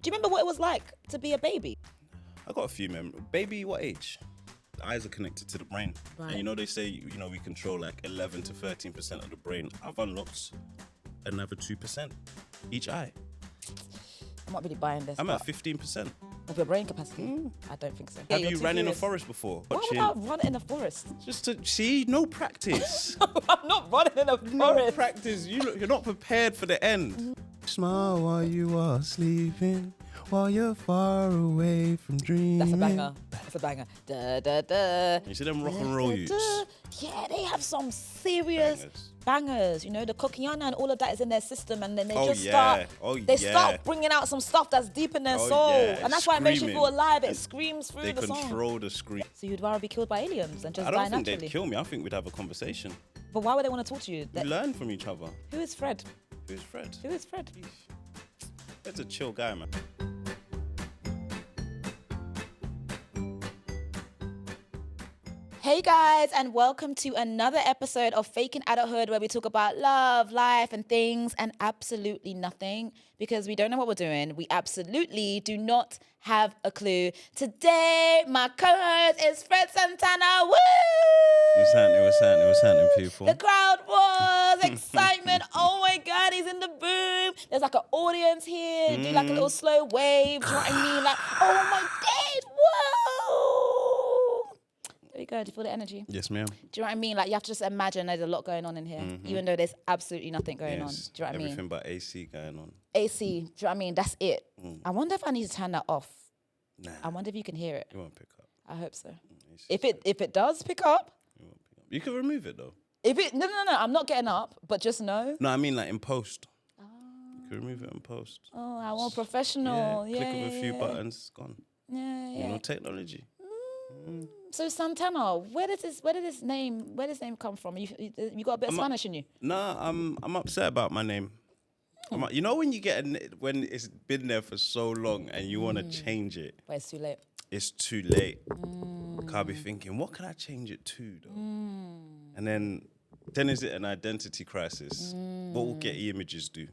Do you remember what it was like to be a baby? I got a few memories. Baby, what age? The eyes are connected to the brain. Right. And you know, they say, we control like 11 to 13% of the brain. I've unlocked another 2% each eye. I'm not really buying this. I'm at 15%. Of your brain capacity? I don't think so. Have you ran in a forest before? Why would I run in a forest? Just to see, no practice. I'm not running in a forest. No practice. You're not prepared for the end. Smile while you are sleeping, while you're far away from dreaming. That's a banger. That's a banger. Da, da, da. You see them rock and roll youths? Yeah, they have some serious bangers. You know, the Kokiana and all of that is in their system, and then they start bringing out some stuff that's deep in their soul, and that's why it makes you feel alive. It screams through the song. They control the scream. So you'd rather be killed by aliens and just die naturally? I naturally? don't think they'd kill me. I think we'd have a conversation. But why would they want to talk to you? We learn from each other. Who is Fred? Who is Fred? Who is Fred? Fred's a chill guy, man. Hey guys, and welcome to another episode of Faking Adulthood, where we talk about love, life, and things, and absolutely nothing, because we don't know what we're doing. We absolutely do not have a clue. Today, my co-host is Fred Santana. Woo! What's happening, people? The crowd was excitement. Oh my God, he's in the boom. There's like an audience here. Do like a little slow wave. Do you know what I mean? Like, oh my days, whoa! There you go. Do you feel the energy? Yes, ma'am. Do you know what I mean? Like, you have to just imagine there's a lot going on in here, even though there's absolutely nothing going on. Do you know what I mean? Everything but AC going on. AC, do you know what I mean? That's it. I wonder if I need to turn that off. Nah. I wonder if you can hear it. It won't pick up. I hope so. If it does pick up. It won't pick up. You can remove it, though. No, I'm not getting up, but just know. No, I mean like in post. You can remove it in post. Oh, I want professional. Click of a few buttons, it's gone. Yeah. Technology. So Santana, where did this name come from? You got a bit of Spanish in you? Nah, I'm upset about my name. You know when you get when it's been there for so long and you want to change it, but it's too late. It's too late. I'll be thinking, what can I change it to, though? And then is it an identity crisis? What will Getty Images do?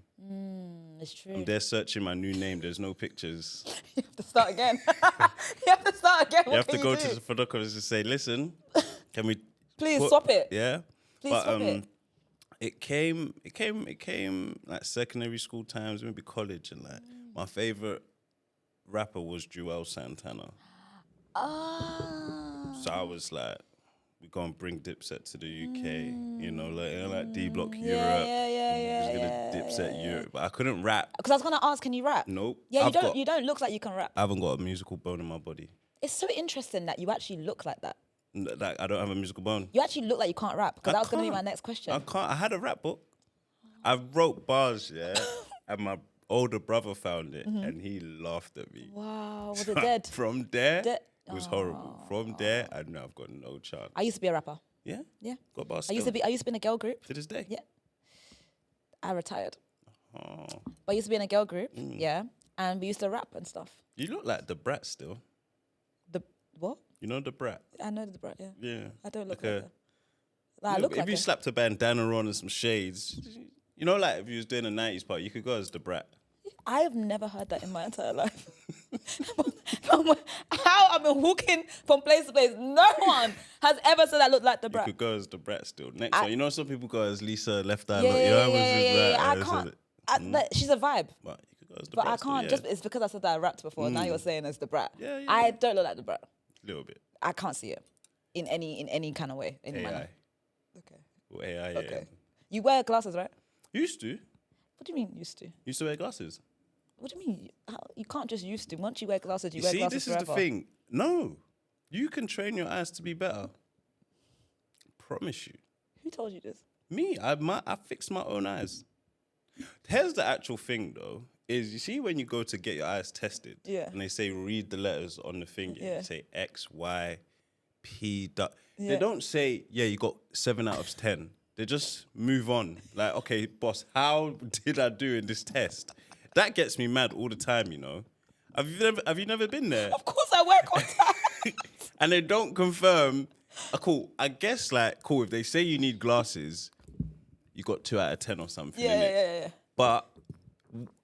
It's true. I'm there searching my new name. There's no pictures. You have to start again. You have to start again. You have to go to the photographers and say, listen, can we please swap it? Yeah. Please swap it. It came like secondary school times, maybe college, and like my favorite rapper was Joel Santana. So I was like, we're gonna bring Dipset to the UK, like D Block Europe. Yeah. We're gonna Dipset Europe, but I couldn't rap. Because I was gonna ask, can you rap? Nope. Yeah, you don't look like you can rap. I haven't got a musical bone in my body. It's so interesting that you actually look like that. Like I don't have a musical bone. You actually look like you can't rap, because that was gonna be my next question. I can't. I had a rap book. I wrote bars, and my older brother found it, and he laughed at me. Wow, was it dead? From there, it was horrible. From there, I know I've got no chance. I used to be a rapper. Yeah? Yeah. Got bars I used to be in a girl group. To this day? Yeah. I retired. Oh. But I used to be in a girl group, and we used to rap and stuff. You look like the Brat still. The what? You know the Brat? I know the Brat, yeah. Yeah. I don't look like that. I look like if you slapped a bandana on and some shades, like if you was doing a 90s party, you could go as the Brat. I have never heard that in my entire life. How I've been walking from place to place, no one has ever said I look like the Brat. You could go as the Brat still. Next one, some people go as Lisa Left Eye. I can't. She's a vibe. But you could go as the But Brat I can't. still, Just it's because I said that I rapped before. Now you're saying it's the Brat. Yeah. I don't look like the Brat. A little bit. I can't see it in any kind of way. Any manner. Okay. Well, AI. Okay. Yeah. You wear glasses, right? Used to. What do you mean used to? Used to wear glasses. What do you mean? You can't just used to. Once you wear glasses, you wear see, glasses this forever. is the thing. No, you can train your eyes to be better. Promise you. Who told you this? Me. I fixed my own eyes. Here's the actual thing, though. Is you see when you go to get your eyes tested, and they say read the letters on the thing, they say X, Y, P. They don't say you got 7 out of 10. They just move on. Like, okay, boss, how did I do in this test? That gets me mad all the time, Have you never been there? Of course I wear contacts. And they don't confirm. Cool. I guess cool. If they say you need glasses, you got 2 out of 10 or something. Yeah. But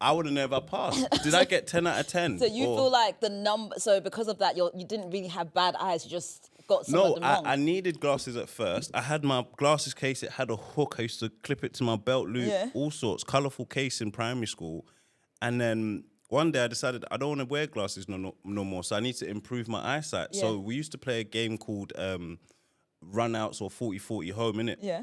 I would have never passed. Did I get 10 out of 10? So you feel like the number, so because of that, you didn't really have bad eyes, you just got some of them wrong? No, I needed glasses at first. I had my glasses case, it had a hook. I used to clip it to my belt loop, all sorts, colourful case in primary school. And then one day I decided I don't want to wear glasses no more, so I need to improve my eyesight. Yeah. So we used to play a game called Runouts or 40-40 Home, innit? Yeah.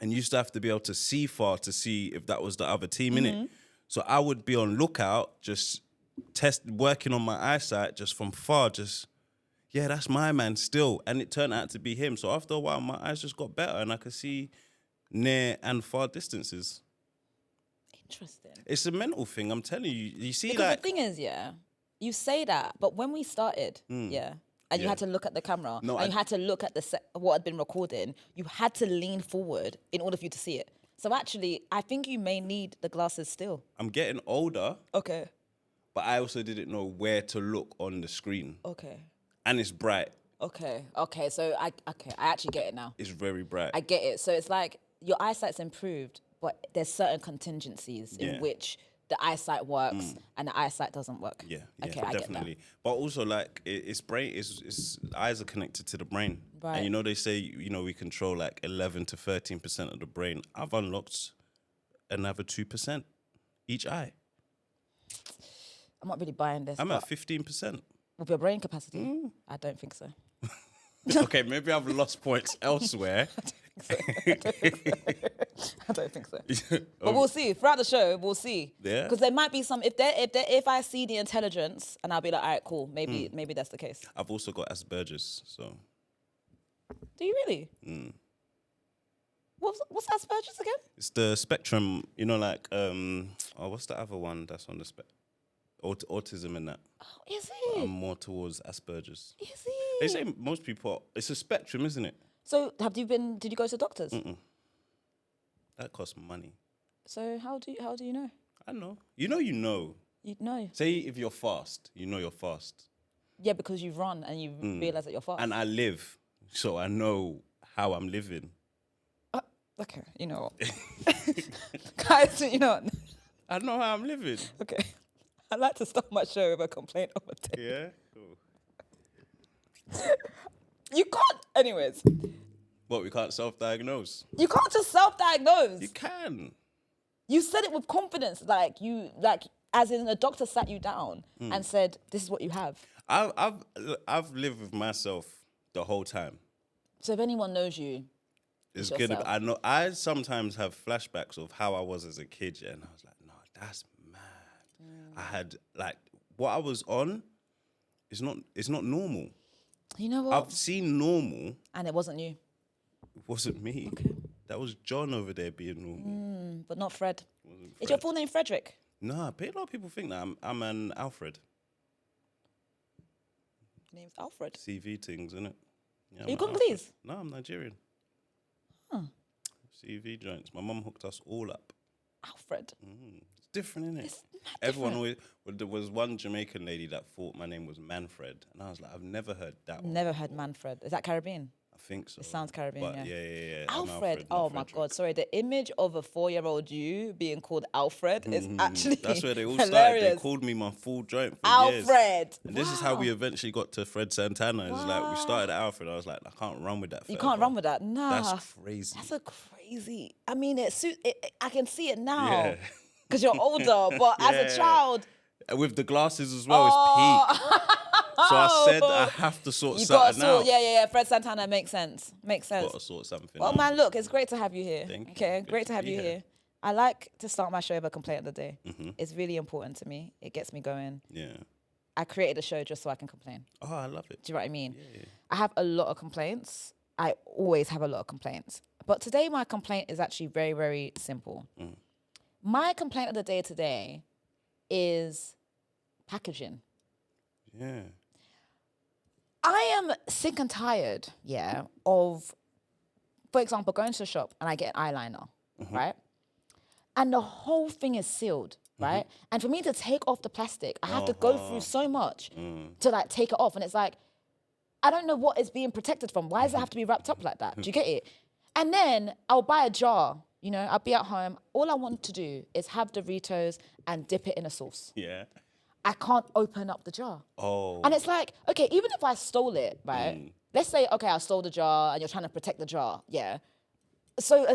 And you used to have to be able to see far to see if that was the other team, innit? So I would be on lookout, just working on my eyesight just from far, yeah, that's my man still. And it turned out to be him. So after a while, my eyes just got better and I could see near and far distances. Interesting. It's a mental thing, I'm telling you. You see, because the thing is, you say that, but when we started, and you had to look at the camera, and you had to look at what had been recording, you had to lean forward in order for you to see it. So actually, I think you may need the glasses still. I'm getting older. Okay. But I also didn't know where to look on the screen. Okay. And it's bright. Okay. So I actually get it now. It's very bright. I get it. So it's like your eyesight's improved, but there's certain contingencies in which the eyesight works and the eyesight doesn't work. Yeah, okay, definitely. I get that. But also, like, it's brain. It's eyes are connected to the brain, right? And they say we control like 11 to 13% of the brain. I've unlocked another 2% each eye. I'm not really buying this. I'm at 15%. With your brain capacity, I don't think so. Okay, maybe I've lost points elsewhere. I don't think so. But we'll see. Throughout the show, we'll see. Yeah. Because there might be some. If I see the intelligence, and I'll be like, all right, cool. Maybe that's the case. I've also got Asperger's, so. Do you really? What's Asperger's again? It's the spectrum. Like what's the other one that's on the spectrum? Autism and that. Oh, is it? I'm more towards Asperger's. Is it? They say most people. It's a spectrum, isn't it? So did you go to doctors? That costs money. So how do you know? I know. You know. You know. Say if you're fast, you're fast. Yeah, because you run and you realize that you're fast. And I live, so I know how I'm living. Okay, you know what? Guys, you know what? I know how I'm living. Okay. I like to start my show with a complaint of a day. Yeah? Cool. You can't, anyways. What, we can't self-diagnose? You can't just self-diagnose. You can. You said it with confidence, as in a doctor sat you down and said, this is what you have. I've lived with myself the whole time. So if anyone knows you, it's good. I know. I sometimes have flashbacks of how I was as a kid, and I was like, no, that's mad. I had what I was on. It's not normal. You know what? I've seen normal, and it wasn't you. It wasn't me. Okay. That was John over there being normal. But not Fred. Is your full name Frederick? Nah, a lot of people think that I'm an Alfred. Name's Alfred. CV things, isn't it? Yeah, are you Congolese? No, I'm Nigerian. Huh. CV joints. My mum hooked us all up. Alfred. It's different, isn't it? It's Everyone always. Well, there was one Jamaican lady that thought my name was Manfred, and I was like, I've never heard that one. Never heard Manfred. Is that Caribbean? I think so. It sounds Caribbean, but yeah. Alfred. Oh my God. Sorry. The image of a 4-year-old you being called Alfred is actually that's where they all hilarious. started. They called me my full joint for years. Alfred. And this is how we eventually got to Fred Santana. It's like we started at Alfred. I was like, I can't run with that. You can't run with that. Nah. That's crazy. That's a crazy. I mean, I can see it now because you're older, but as a child. With the glasses as well, it's peak. So I said I have to sort something out. Yeah. Fred Santana makes sense. Got to sort something out. Well, man, look, it's great to have you here. Thank you. Okay, great to have you here. I like to start my show with a complaint of the day. It's really important to me. It gets me going. Yeah. I created a show just so I can complain. Oh, I love it. Do you know what I mean? Yeah. I have a lot of complaints. I always have a lot of complaints. But today my complaint is actually very, very simple. My complaint of the day today is packaging. Yeah. I am sick and tired, of, for example, going to the shop and I get an eyeliner, right? And the whole thing is sealed, right? And for me to take off the plastic, I have to go through so much to take it off. And it's like, I don't know what is being protected from. Why does it have to be wrapped up like that? Do you get it? And then I'll buy a jar, You know, I'll be at home. All I want to do is have Doritos and dip it in a sauce. Yeah. I can't open up the jar. Oh. And it's like, okay, even if I stole it, right? Let's say, okay, I stole the jar and you're trying to protect the jar. Yeah. So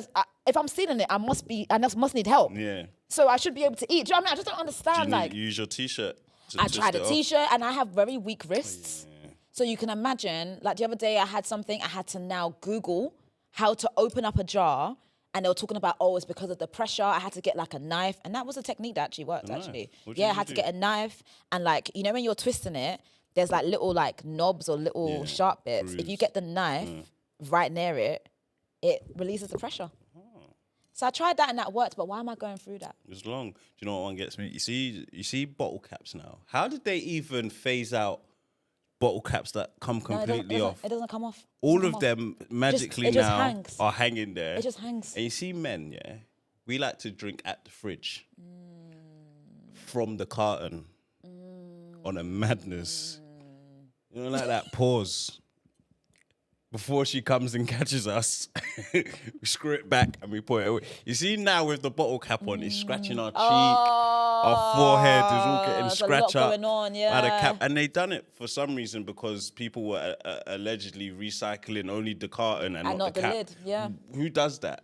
if I'm stealing it, I must need help. Yeah. So I should be able to eat. Do you know what I mean? I just don't understand. Do you need to use your T-shirt? I tried a T-shirt and I have very weak wrists. Yeah. So you can imagine, like the other day I had something, I had to now Google how to open up a jar. And they were talking about, it's because of the pressure. I had to get like a knife. And that was a technique that actually worked, actually. Yeah, I had to get a knife. And like, you know, when you're twisting it, there's like little like knobs or little sharp bits. If you get the knife right near it, it releases the pressure. So I tried that and that worked, but why am I going through that? It's long. Do you know what one gets me? You see bottle caps now. How did they even phase out bottle caps that come completely off? It doesn't come off. All of them magically now are hanging there. It just hangs. And you see men, yeah, we like to drink at the fridge from the carton on a madness. You know, like that pause. Before she comes and catches us, we screw it back and we put it away. You see now with the bottle cap on, it's scratching our cheek, our forehead is all getting scratched up going on, by the cap. And they done it for some reason because people were allegedly recycling only the carton and not the cap. lid. Yeah. Who does that?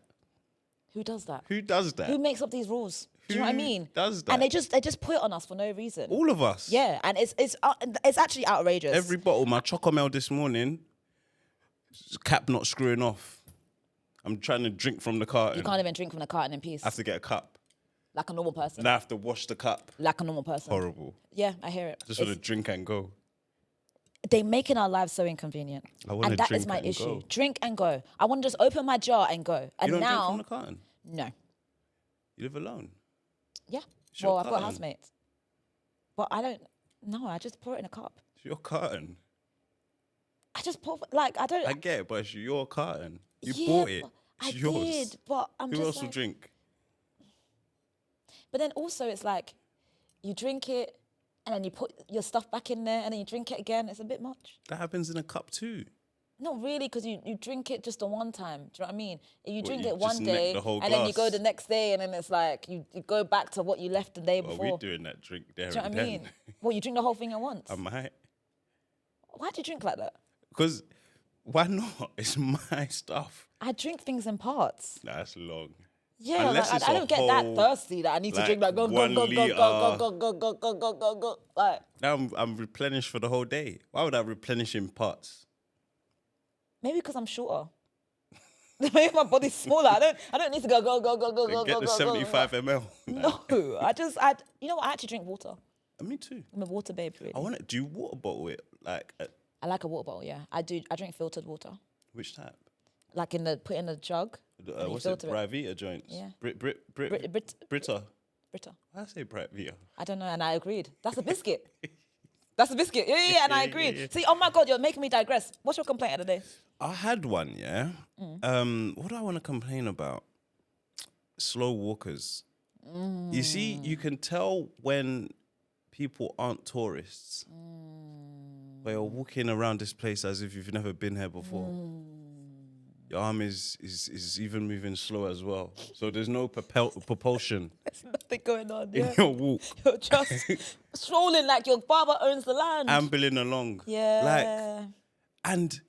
Who does that? Who does that? Who makes up these rules? Do you know what I mean? Does that? And they just put it on us for no reason. All of us. Yeah, and it's actually outrageous. Every bottle, my Chocomel this morning, cap not screwing off. I'm trying to drink from the carton. You can't even drink from the carton in peace. I have to get a cup. Like a normal person. And I have to wash the cup. Like a normal person. Horrible. Yeah, I hear it. Just want to drink and go. They're making our lives so inconvenient. And that is my issue. Drink and go. I want to just open my jar and go. And you don't now, drink from the carton? No. You live alone? Yeah. Well, I've got housemates. But I don't, no, I just pour it in a cup. It's your carton. I just pour, like, I don't. I get it, but it's your carton. You bought it. It's yours. I did, but I'm just Who else like, will drink? But then also it's like, you drink it and then you put your stuff back in there and then you drink it again. It's a bit much. That happens in a cup too. Not really, because you drink it just the one time. Do you know what I mean? You drink it one day and then you go the next day and then it's like you go back to what you left the day before. We're doing that drink there. Do you know what I mean? Well, you drink the whole thing at once. I might. Why do you drink like that? Because why not? It's my stuff. I drink things in parts. Nah, that's long. Yeah, like, I don't get that thirsty that I need to drink like go. Like now I'm replenished for the whole day. Why would I replenish in parts? Maybe because I'm shorter. Maybe my body's smaller. I don't need to go. Get the 75 ml. No, you know what? I actually drink water. Me too. I'm a water babe. Really. I want to do water bottle it like. I like a water bottle. Yeah, I do. I drink filtered water. Which type? Like put in a jug. What's it? Brivita joints. Yeah. Brita. I say Brivita. I don't know, and I agreed. That's a biscuit. That's a biscuit. Yeah, and I agreed. Yeah. See, oh my God, you're making me digress. What's your complaint of the day? I had one, yeah. What do I want to complain about? Slow walkers. You see, you can tell when people aren't tourists. But you're walking around this place as if you've never been here before. Your arm is even moving slow as well. So there's no propulsion. There's nothing going on. In your walk. You're just strolling like your father owns the land. Ambling along. Yeah. And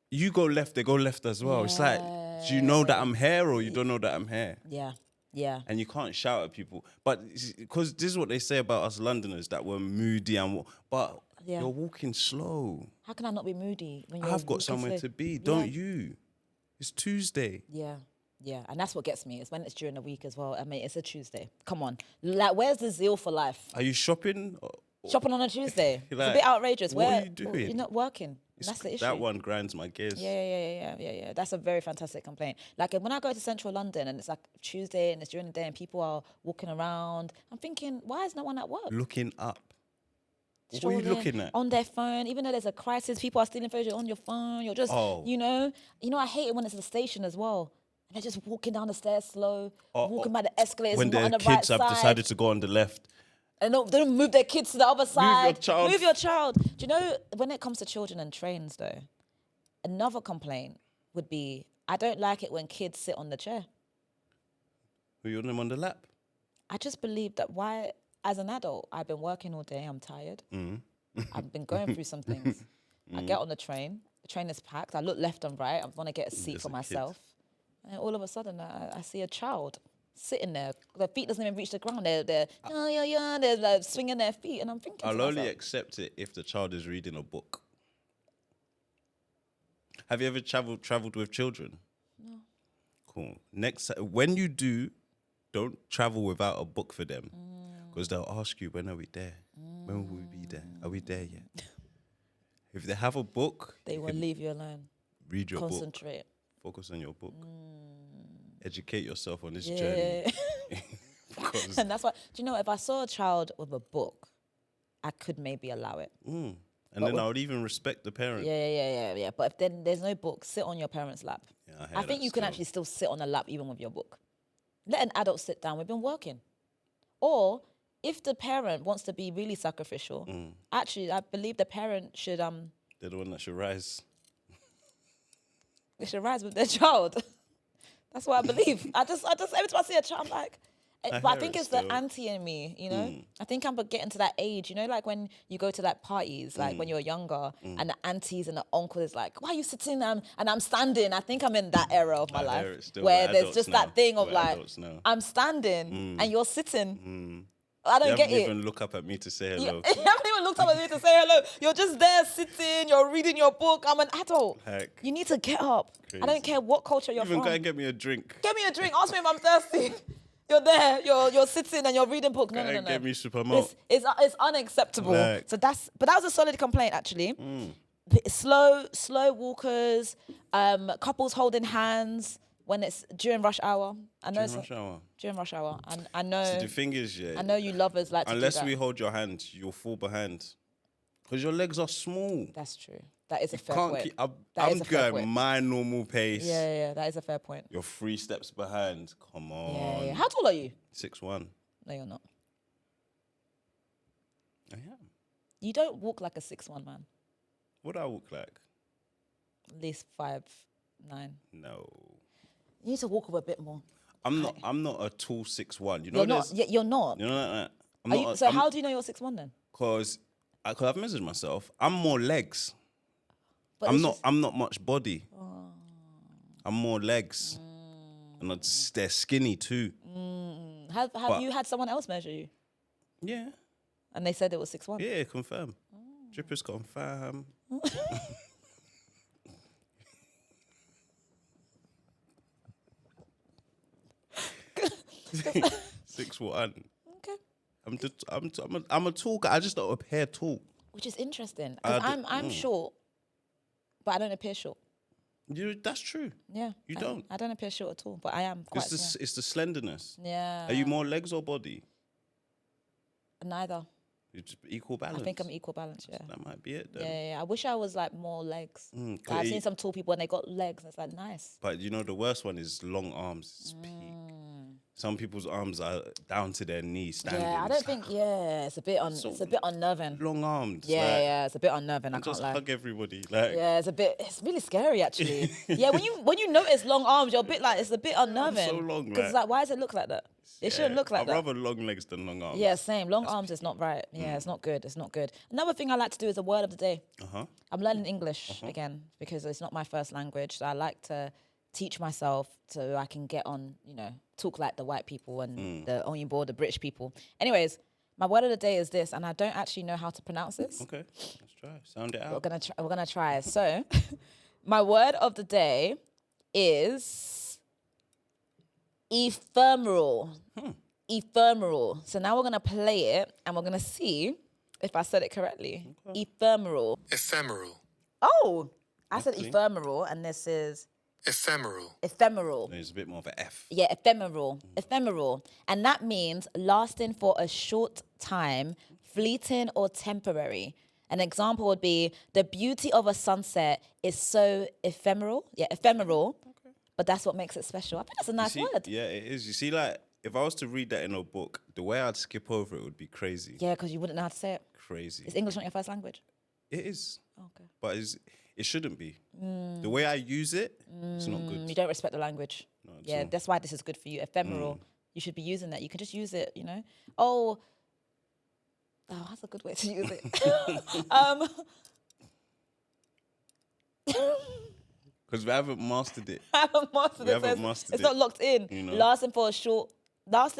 you go left, they go left as well. Yeah. It's like, do you know that I'm here or you don't know that I'm here? Yeah. And you can't shout at people. But because this is what they say about us Londoners, that we're moody but you're walking slow. How can I not be moody when you're I've got somewhere to be, don't you? It's Tuesday. Yeah, and that's what gets me. It's when it's during the week as well. I mean, it's a Tuesday. Come on, like, where's the zeal for life? Are you shopping? Shopping on a Tuesday? Like, it's a bit outrageous. What are you doing? You're not working. That's the issue. That one grinds my gears. Yeah. That's a very fantastic complaint. Like when I go to central London and it's like Tuesday and it's during the day and people are walking around, I'm thinking, why is no one at work? Looking up. What are you looking at? On their phone, even though there's a crisis, people are stealing photos on your phone. You're just, you know, I hate it when it's at the station as well. And they're just walking down the stairs slow, walking by the escalators, when not on the their right kids have decided to go on the left. And they don't move their kids to the other side. Move your child. Do you know, when it comes to children and trains though, another complaint would be, I don't like it when kids sit on the chair. Put you on them on the lap. I just believe that as an adult, I've been working all day. I'm tired. I've been going through some things. I get on the train is packed. I look left and right. I want to get a seat for myself. And then all of a sudden, I see a child sitting there. Their feet doesn't even reach the ground. They're like swinging their feet. And I'm thinking I'll only accept it if the child is reading a book. Have you ever traveled with children? No. Cool. Next, when you do, don't travel without a book for them. Because they'll ask you, when are we there? When will we be there? Are we there yet? If they have a book, they will leave you alone. Read your Concentrate. book. Focus on your book. Educate yourself on this journey. And that's why, do you know, if I saw a child with a book, I could maybe allow it. And then I would even respect the parent. Yeah. But if then there's no book, sit on your parent's lap. Yeah, I think you can actually still sit on a lap even with your book. Let an adult sit down. We've been working. Or if the parent wants to be really sacrificial, actually, I believe the parent should they're the one that should rise. They should rise with their child. That's what I believe. I just every time I see a child, I'm like, but I think it's the auntie in me, you know. I think I'm getting to that age, you know, like when you go to like parties, like when you're younger, and the aunties and the uncle is like, "Why are you sitting?" And I'm standing. I think I'm in that era of my life where there's just that thing of like, I'm standing and you're sitting. I don't get it. You haven't even looked up at me to say hello. You haven't even looked up at me to say hello. You're just there sitting. You're reading your book. I'm an adult. Heck. You need to get up. Crazy. I don't care what culture you're from. Even go and get me a drink. Get me a drink. Ask me if I'm thirsty. You're there. You're sitting and you're reading book. No. Get me Supermalt. It's unacceptable. Like. So that was a solid complaint actually. Slow walkers, couples holding hands. When it's during rush hour, During rush hour, and I know. See, the thing is, I know you lovers like to do that. Unless we hold your hand, you'll fall behind, because your legs are small. That's true. That is a fair point. I'm going my normal pace. Yeah. That is a fair point. You're 3 steps behind. Come on. Yeah. How tall are you? 6'1". No, you're not. I am. You don't walk like a 6'1" man. What do I walk like? At least 5'9". No. You need to walk with a bit more. I'm not a tall 6'1". You know you're not. You're not. You know that. How do you know you're 6'1" then? Because I've measured myself. I'm more legs. But I'm not much body. Oh. I'm more legs. And they're skinny too. Have you had someone else measure you? Yeah. And they said it was 6'1"? Yeah, confirm. Drippers confirm. 6'1". Okay. I'm a tall guy. I just don't appear tall. Which is interesting. I'm short, but I don't appear short. That's true. Yeah. You don't. I don't appear short at all, but I am quite It's the slenderness. Yeah. Are you more legs or body? Neither. You're just equal balance. I think I'm equal balance, yeah. That might be it then. Yeah. I wish I was like more legs. I've seen some tall people and they got legs and it's like nice. But you know, the worst one is long arms. It's peak. Some people's arms are down to their knees standing. Yeah, I don't think, it's a bit unnerving. Long arms. Yeah, it's a bit unnerving, I can't lie. Just hug everybody. Yeah, it's really scary actually. Yeah, when you notice long arms, you're a bit like, it's a bit unnerving. So long, because like, why does it look like that? It shouldn't look like that. I'd rather long legs than long arms. Yeah, same. Long arms is not right. Yeah, it's not good. It's not good. Another thing I like to do is a word of the day. I'm learning English again because it's not my first language. So I like to teach myself so I can get on, talk like the white people and the on board, the British people. Anyways, my word of the day is this, and I don't actually know how to pronounce this. Okay, let's try. Sound it out. We're gonna try. So, my word of the day is ephemeral. Ephemeral. So now we're gonna play it, and we're gonna see if I said it correctly. Okay. Ephemeral. Ephemeral. Oh, I said ephemeral, and this is ephemeral. Ephemeral. There's a bit more of an F. Yeah, ephemeral. Ephemeral. And that means lasting for a short time, fleeting or temporary. An example would be, the beauty of a sunset is so ephemeral. Yeah, ephemeral. Okay. But that's what makes it special. I think that's a nice word. Yeah, it is. You see, like, if I was to read that in a book, the way I'd skip over it would be crazy. Yeah, because you wouldn't know how to say it. Crazy. Is English not your first language? It is. Okay. But it shouldn't be. The way I use it, it's not good. You don't respect the language. No, yeah, that's why this is good for you. Ephemeral. you should be using that. You can just use it, you know. Oh, that's a good way to use it. Because we haven't mastered it. I haven't mastered it. It's not locked in. You know? Lasting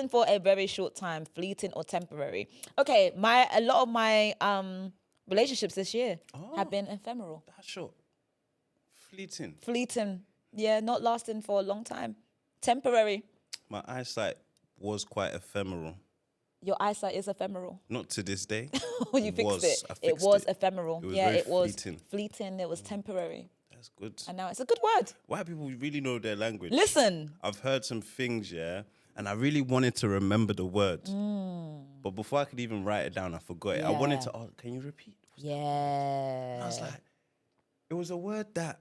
for a very short time, fleeting or temporary. Okay, a lot of my relationships this year have been ephemeral. That's short. Fleeting. Yeah, not lasting for a long time. Temporary. My eyesight was quite ephemeral. Your eyesight is ephemeral. Not to this day. You fixed it. It was ephemeral. It was fleeting. It was temporary. That's good. And now it's a good word. White people really know their language. Listen. I've heard some things, and I really wanted to remember the word. But before I could even write it down, I forgot it. I wanted to ask, can you repeat? And I was like, it was a word that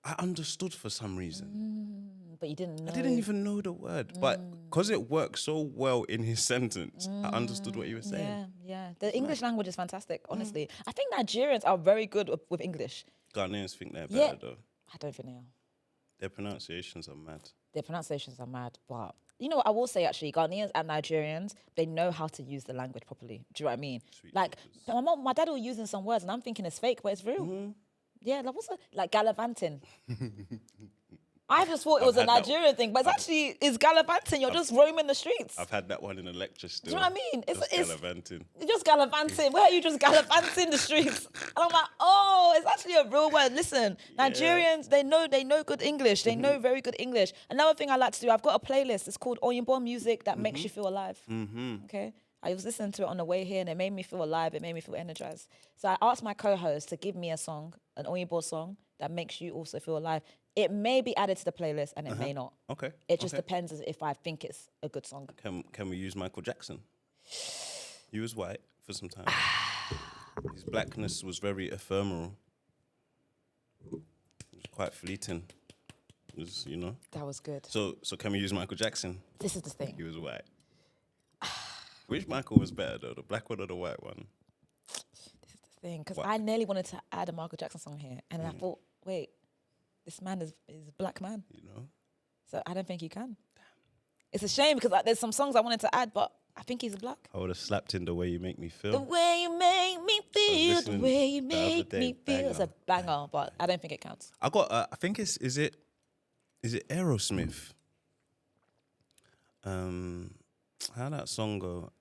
I understood for some reason. But you didn't know. I didn't even know the word. But because it worked so well in his sentence, I understood what he was saying. Yeah. The English language is fantastic, honestly. I think Nigerians are very good with English. Ghanaians think they're better, though. I don't think they are. Their pronunciations are mad. But you know what I will say, actually, Ghanaians and Nigerians, they know how to use the language properly. Do you know what I mean? Sweet my dad was using some words and I'm thinking it's fake, but it's real. Yeah, like gallivanting. I just thought it was a Nigerian thing, but it's gallivanting. You're just roaming the streets. I've had that one in a lecture still. Do you know what I mean? It's gallivanting. You're just gallivanting. Where are you just gallivanting the streets? And I'm like, it's actually a real word. Listen, Nigerians, they know good English. They know very good English. Another thing I like to do, I've got a playlist. It's called Oyinbo Music that makes you feel alive. Okay? I was listening to it on the way here and it made me feel alive. It made me feel energized. So I asked my co-host to give me a song, an Oyinbo song that makes you also feel alive. It may be added to the playlist and it may not. Okay. It just depends if I think it's a good song. Can we use Michael Jackson? He was white for some time. His blackness was very ephemeral. It was quite fleeting. It was, That was good. So can we use Michael Jackson? This is the thing. He was white. Which Michael was better though, the black one or the white one? This is the thing, because I nearly wanted to add a Michael Jackson song here, and I thought, wait, this man is a black man. So I don't think you can. Damn. It's a shame because there's some songs I wanted to add, but I think he's black. I would have slapped in The Way You Make Me Feel. The way you make me feel, the way you make me feel. It's a banger, but I don't think it counts. I got, I think is it Aerosmith? How that song go?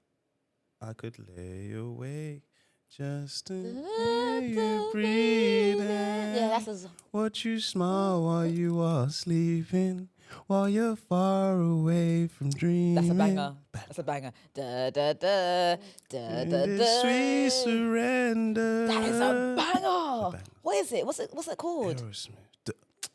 I could lay awake just to hear you breathe. Yeah, that's a song. Watch you smile while you are sleeping, while you're far away from dreaming. That's a banger. That's a banger. Da da da da da da. Sweet surrender. That is a banger. What is it? What's it called? Aerosmith.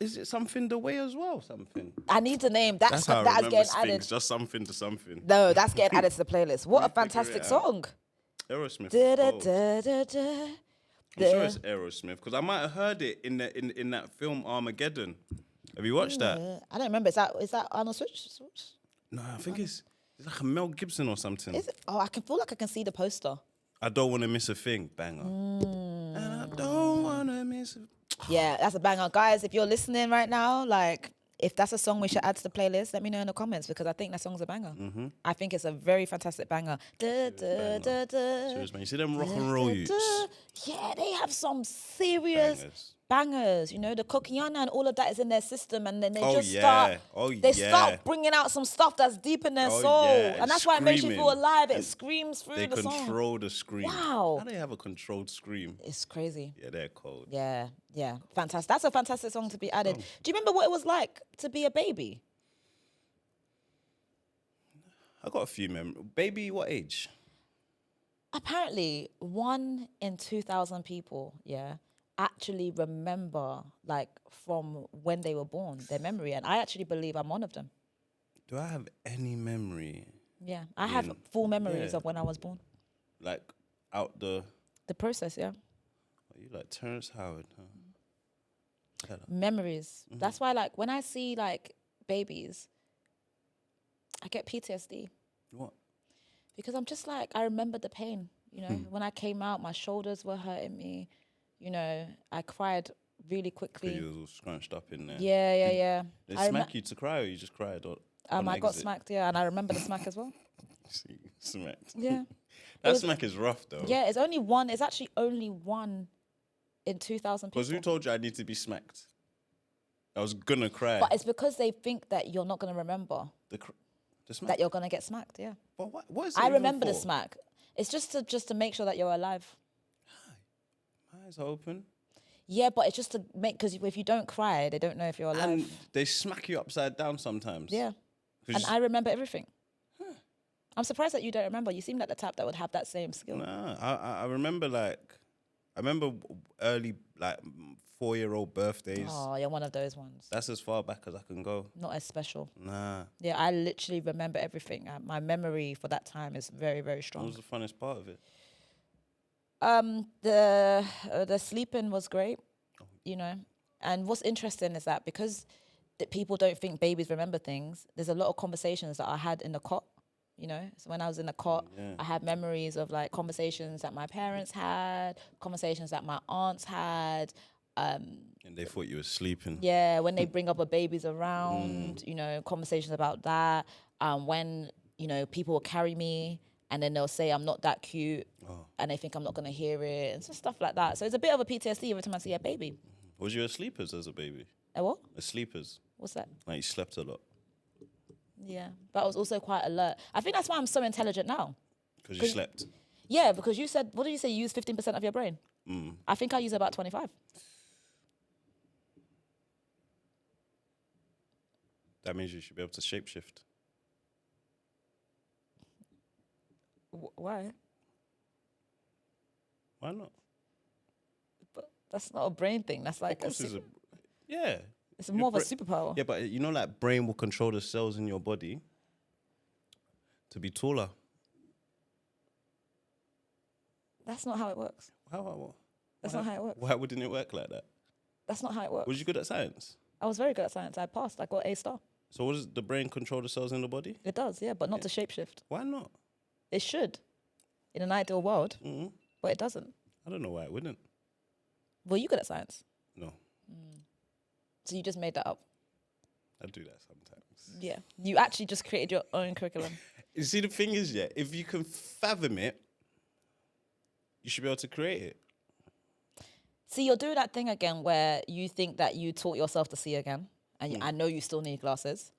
Is it something the way as well? Something. I need the name. That's how I getting added. Just something to something. No, that's getting added to the playlist. What a fantastic song. Aerosmith. Da, da, da, da, da. I'm sure it's Aerosmith because I might have heard it in that film Armageddon. Have you watched that? I don't remember. Is that Arnold Schwarzenegger? No, I think it's like a Mel Gibson or something. Is it? Oh, I can feel like I can see the poster. I don't want to miss a thing, banger. And I don't want to miss a... Yeah, that's a banger. Guys, if you're listening right now, if that's a song we should add to the playlist, let me know in the comments because I think that song's a banger. I think it's a very fantastic banger. Serious, man. You see them rock and roll youths? Yeah, they have some serious bangers. The Kokiana and all of that is in their system, and then they start bringing out some stuff that's deep in their soul, and that's why it makes you feel alive. It screams through the song. They control the scream. Wow, how do they have a controlled scream? It's crazy. Yeah, they're cold. Yeah, fantastic. That's a fantastic song to be added. Do you remember what it was like to be a baby? I got a few memories. Baby, what age? Apparently, 1 in 2,000 people, actually remember from when they were born, their memory. And I actually believe I'm one of them. Do I have any memory? Yeah, I have full memories of when I was born. Like out the process, yeah. Are you like Terrence Howard? Huh? Memories. That's why when I see babies, I get PTSD. What? Because I'm just I remember the pain, when I came out, my shoulders were hurting me. I cried really quickly. You was all scrunched up in there. Yeah. They smack you to cry or you just cried? Or I got smacked, yeah, and I remember the smack as well. See, smacked. Yeah. That smack is rough, though. Yeah, it's only one. It's actually only one in 2,000 people. Because who told you I need to be smacked? I was gonna cry. But it's because they think that you're not gonna remember The smack? that you're gonna get smacked. Yeah. But what is it I even remember the for? smack. It's just to make sure that you're alive. My eyes are open. Yeah, but it's just to make, because if you don't cry, they don't know if you're alive. And they smack you upside down sometimes. Yeah. And I remember everything. I'm surprised that you don't remember. You seem like the type that would have that same skill. Nah, I remember early 4-year-old birthdays. Oh, you're one of those ones. That's as far back as I can go. Not as special. Nah. Yeah, I literally remember everything. My memory for that time is very, very strong. What was the funnest part of it? The sleeping was great, you know. And what's interesting is that because people don't think babies remember things, there's a lot of conversations that I had in the cot. You know, so when I was in the cot, I had memories of like conversations that my parents had, conversations that my aunts had. And they thought you were sleeping. Yeah, when they bring up a baby's around, you know, conversations about that. When, you know, people will carry me and then they'll say I'm not that cute and they think I'm not going to hear it and stuff like that. So it's a bit of a PTSD every time I see a baby. Was you a sleepers as a baby? A what? A sleepers. What's that? Like you slept a lot. Yeah, but I was also quite alert. I think that's why I'm so intelligent now. Because you slept? Yeah, because you said, what did you say? You use 15% of your brain? I think I use about 25. That means you should be able to shapeshift. Why? Why not? But that's not a brain thing. That's like yeah. It's more of a superpower. Yeah, but you know, like brain will control the cells in your body to be taller. That's not how it works. That's not how it works. Why wouldn't it work like that? That's not how it works. Was you good at science? I was very good at science. I passed. I got A star. So does the brain control the cells in the body? It does, yeah, but not to shapeshift. Why not? It should, in an ideal world, but it doesn't. I don't know why it wouldn't. Were you good at science? No. So you just made that up? I do that sometimes. Yeah. You actually just created your own curriculum. You see, the thing is, yeah, if you can fathom it, you should be able to create it. See, you're doing that thing again where you think that you taught yourself to see again. And I know you still need glasses.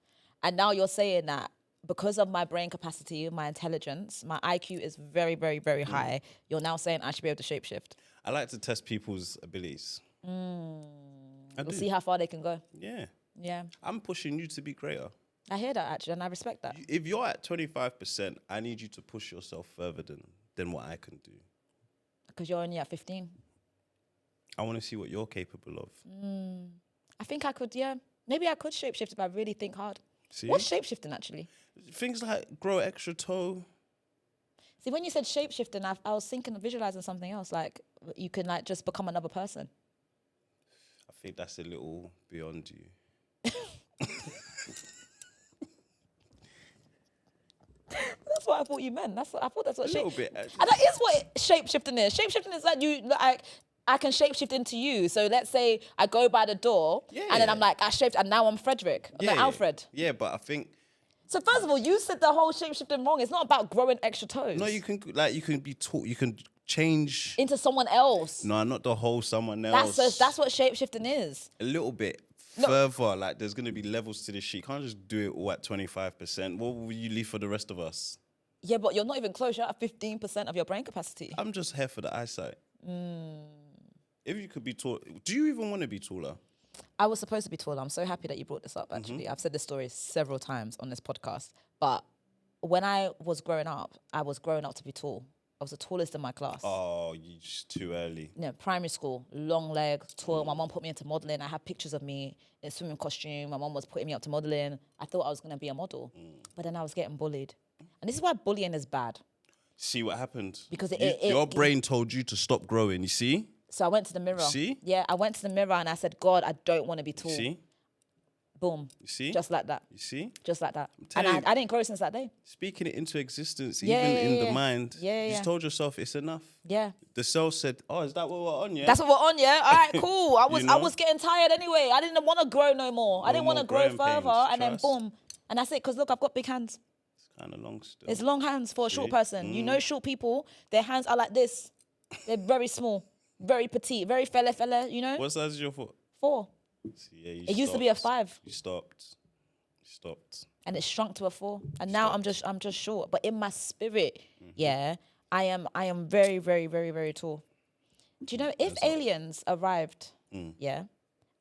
And now you're saying that because of my brain capacity, my intelligence, my IQ is very, very, very high. You're now saying I should be able to shapeshift. I like to test people's abilities. We'll see how far they can go. Yeah. Yeah. I'm pushing you to be greater. I hear that, actually, and I respect that. If you're at 25%, I need you to push yourself further than what I can do. Because you're only at 15. I want to see what you're capable of. I think I could, yeah. Maybe I could shapeshift if I really think hard. See? What's shapeshifting, actually? Things like grow extra toe. See, when you said shapeshifting, I was thinking of visualizing something else. Like, you can, like, just become another person. I think that's a little beyond you. That's what I thought you meant. I thought that's what a little bit, actually. And that is what shapeshifting is. Shapeshifting is like I can shapeshift into you. So let's say I go by the door and then I'm like, I shaped and now I'm Frederick. I'm like Alfred. Yeah, but I think... So first of all, you said the whole shapeshifting wrong. It's not about growing extra toes. No, you can be taught, you can change... into someone else. No, not the whole someone else. That's what shapeshifting is. A little bit further, like there's going to be levels to this shit. You can't just do it all at 25%. What will you leave for the rest of us? Yeah, but you're not even close. You're at 15% of your brain capacity. I'm just here for the eyesight. If you could be tall, do you even want to be taller? I was supposed to be taller. I'm so happy that you brought this up, actually. I've said this story several times on this podcast. But when I was growing up to be tall. I was the tallest in my class. Oh, you just too early. No, primary school, long legs, tall. My mom put me into modeling. I have pictures of me in a swimming costume. My mom was putting me up to modeling. I thought I was going to be a model. But then I was getting bullied. And this is why bullying is bad. See what happened? Because your brain told you to stop growing, you see? So I went to the mirror. See? Yeah, I went to the mirror and I said, God, I don't want to be tall. You see? Boom. You see? Just like that. You see? Just like that. And I didn't grow since that day. Speaking it into existence, Yeah, even yeah, in yeah. the mind, Yeah, you yeah. just told yourself it's enough. Yeah. The cell said, oh, is that what we're on, yeah? That's what we're on, yeah? All right, cool. You know? I was getting tired anyway. I didn't want to grow no more. I didn't want to more grow growing further. pains, And then trust. boom. And that's it, because look, I've got big hands. It's kind of long still. It's long hands for a short person. You know short people, their hands are like this. They're very small, very petite, very fella, you know? What size is your foot? 4. See, yeah, It used to be a 5. You stopped. And it shrunk to a 4. And now I'm just short. But in my spirit, yeah, I am very, very, very, very tall. Do you know, if aliens arrived, yeah,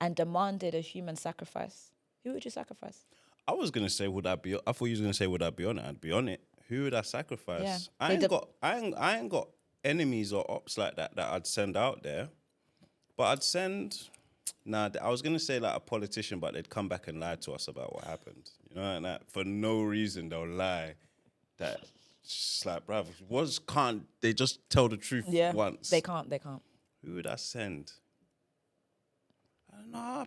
and demanded a human sacrifice, who would you sacrifice? I was gonna say, I thought you was gonna say, would I be on it? I'd be on it. Who would I sacrifice? Yeah. I ain't got enemies or ops like that I'd send out there. But I'd send. Nah, I was gonna say like a politician, but they'd come back and lie to us about what happened. You know, and that for no reason they'll lie. That just like, bruv, can't they just tell the truth once? They can't. Who would I send? I don't know. I'll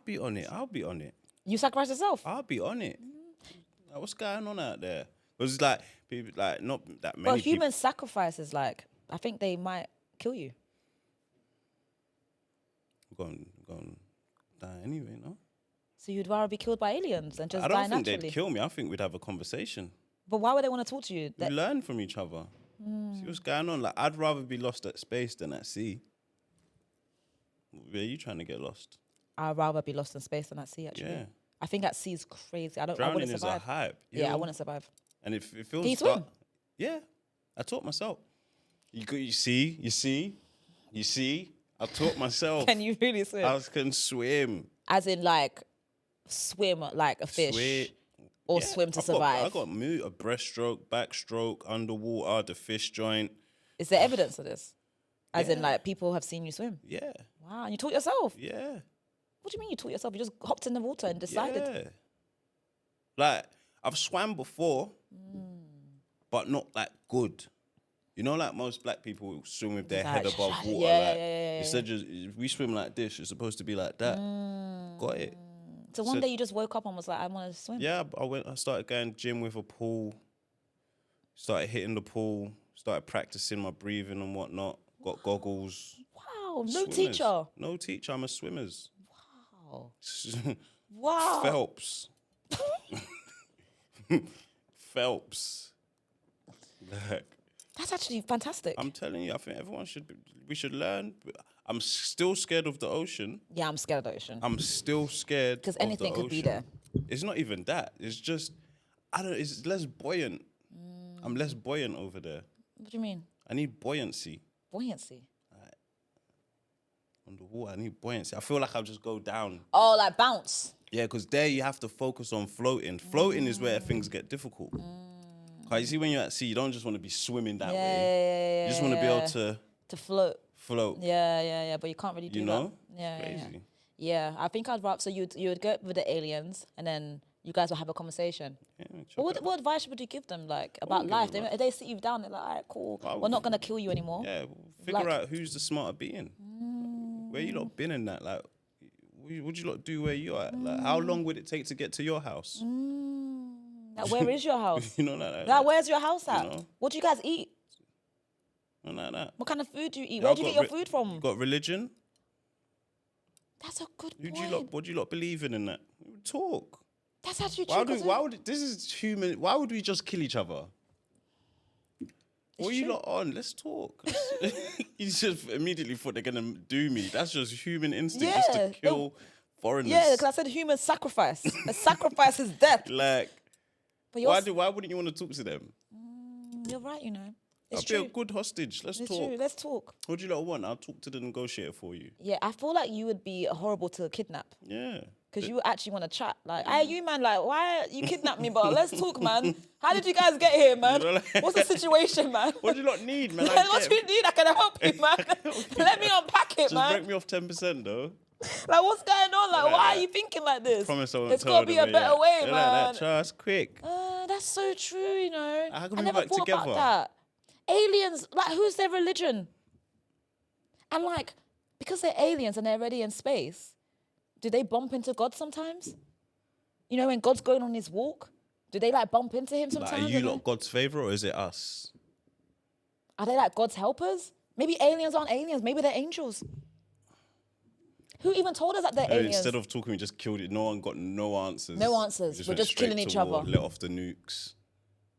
be on it. You sacrifice yourself? I'll be on it. Like, what's going on out there? Because it's like people, like not that many. Well, human sacrifice is like, I think they might kill you. Gone die anyway, no? So you'd rather be killed by aliens than just die naturally? I don't naturally? think they'd kill me. I think we'd have a conversation. But why would they want to talk to you? We learn from each other. See what's going on. Like, I'd rather be lost at space than at sea. Where are you trying to get lost? I'd rather be lost in space than at sea, actually. Yeah. I think at sea is crazy. I Drowning wouldn't survive. is a hype. Yeah, I wouldn't survive. And if it feels... Can you swim? Yeah. I taught myself. You see? I taught myself. Can you really swim? I can swim. As in, like, swim like a fish? Or swim to survive? I got a breaststroke, backstroke, underwater, the fish joint. Is there evidence of this? As in, like, people have seen you swim? Yeah. Wow, and you taught yourself? Yeah. What do you mean you taught yourself? You just hopped in the water and decided? Yeah. Like, I've swam before, but not, like, good. You know, like most black people swim with their head above water. Instead, if we swim like this, it's supposed to be like that. Got it. So one day you just woke up and was like, I want to swim. Yeah, I started going gym with a pool. Started hitting the pool. Started practicing my breathing and whatnot. Got goggles. Wow, no teacher. No teacher. I'm a swimmers. Wow. Wow. Phelps. Like, that's actually fantastic. I'm telling you, I think we should learn. I'm still scared of the ocean. Yeah, I'm scared of the ocean. I'm still scared because anything could be there. It's not even that. It's just, it's less buoyant. I'm less buoyant over there. What do you mean? I need buoyancy. Buoyancy? On the water, I need buoyancy. I feel like I'll just go down. Oh, like bounce? Yeah, because there you have to focus on floating. Floating is where things get difficult. Cause you see, when you're at sea, you don't just want to be swimming that way. You just want to be able to float. Yeah. But you can't really do that. You know? Yeah, crazy. Yeah, I think I'd rather. So you would go with the aliens, and then you guys will have a conversation. Yeah, what advice would you give them, like about life? They sit you down. They're like, all right, cool. We're not gonna kill you anymore. Yeah, figure out who's the smarter being. Where you lot been in that? Like, what you lot do where you are? Like, how long would it take to get to your house? Like, where is your house? You know, like where's your house at? You know? What do you guys eat? Like that. What kind of food do you eat? Where do you get your food from? You got religion? That's a good point. What do you lot believe in that? Talk. That's actually true. This is human. Why would we just kill each other? What are you lot on? Let's talk. You just immediately thought they're going to do me. That's just human instinct, just to kill foreigners. Yeah, because I said human sacrifice. A sacrifice is death. Like, why wouldn't you want to talk to them? You're right, you know. I'll be a good hostage. Let's talk. True. Let's talk. What do you lot want? I'll talk to the negotiator for you. Yeah, I feel like you would be horrible to kidnap. Yeah. Because you actually want to chat. Like, hey, you man, like, why you kidnapped me, but let's talk, man. How did you guys get here, man? You know, like, what's the situation, man? What do you lot need, man? What do you need? I can help you, man. Let me unpack it, Just man. break me off 10%, though. Like, what's going on? Like, why are you thinking like this? Promise I won't There's got to be a better way, man. Like that, trust, quick. That's so true, you know. How can I we never work thought together? about that. Aliens, like, who's their religion? And like, because they're aliens and they're already in space, do they bump into God sometimes? You know, when God's going on his walk, do they like bump into him sometimes? Like, are you lot God's favourite or is it us? Are they like God's helpers? Maybe aliens aren't aliens. Maybe they're angels. Who even told us that they're aliens? Instead of talking, we just killed it. No one got no answers. No answers. We're just killing each other. Let off the nukes.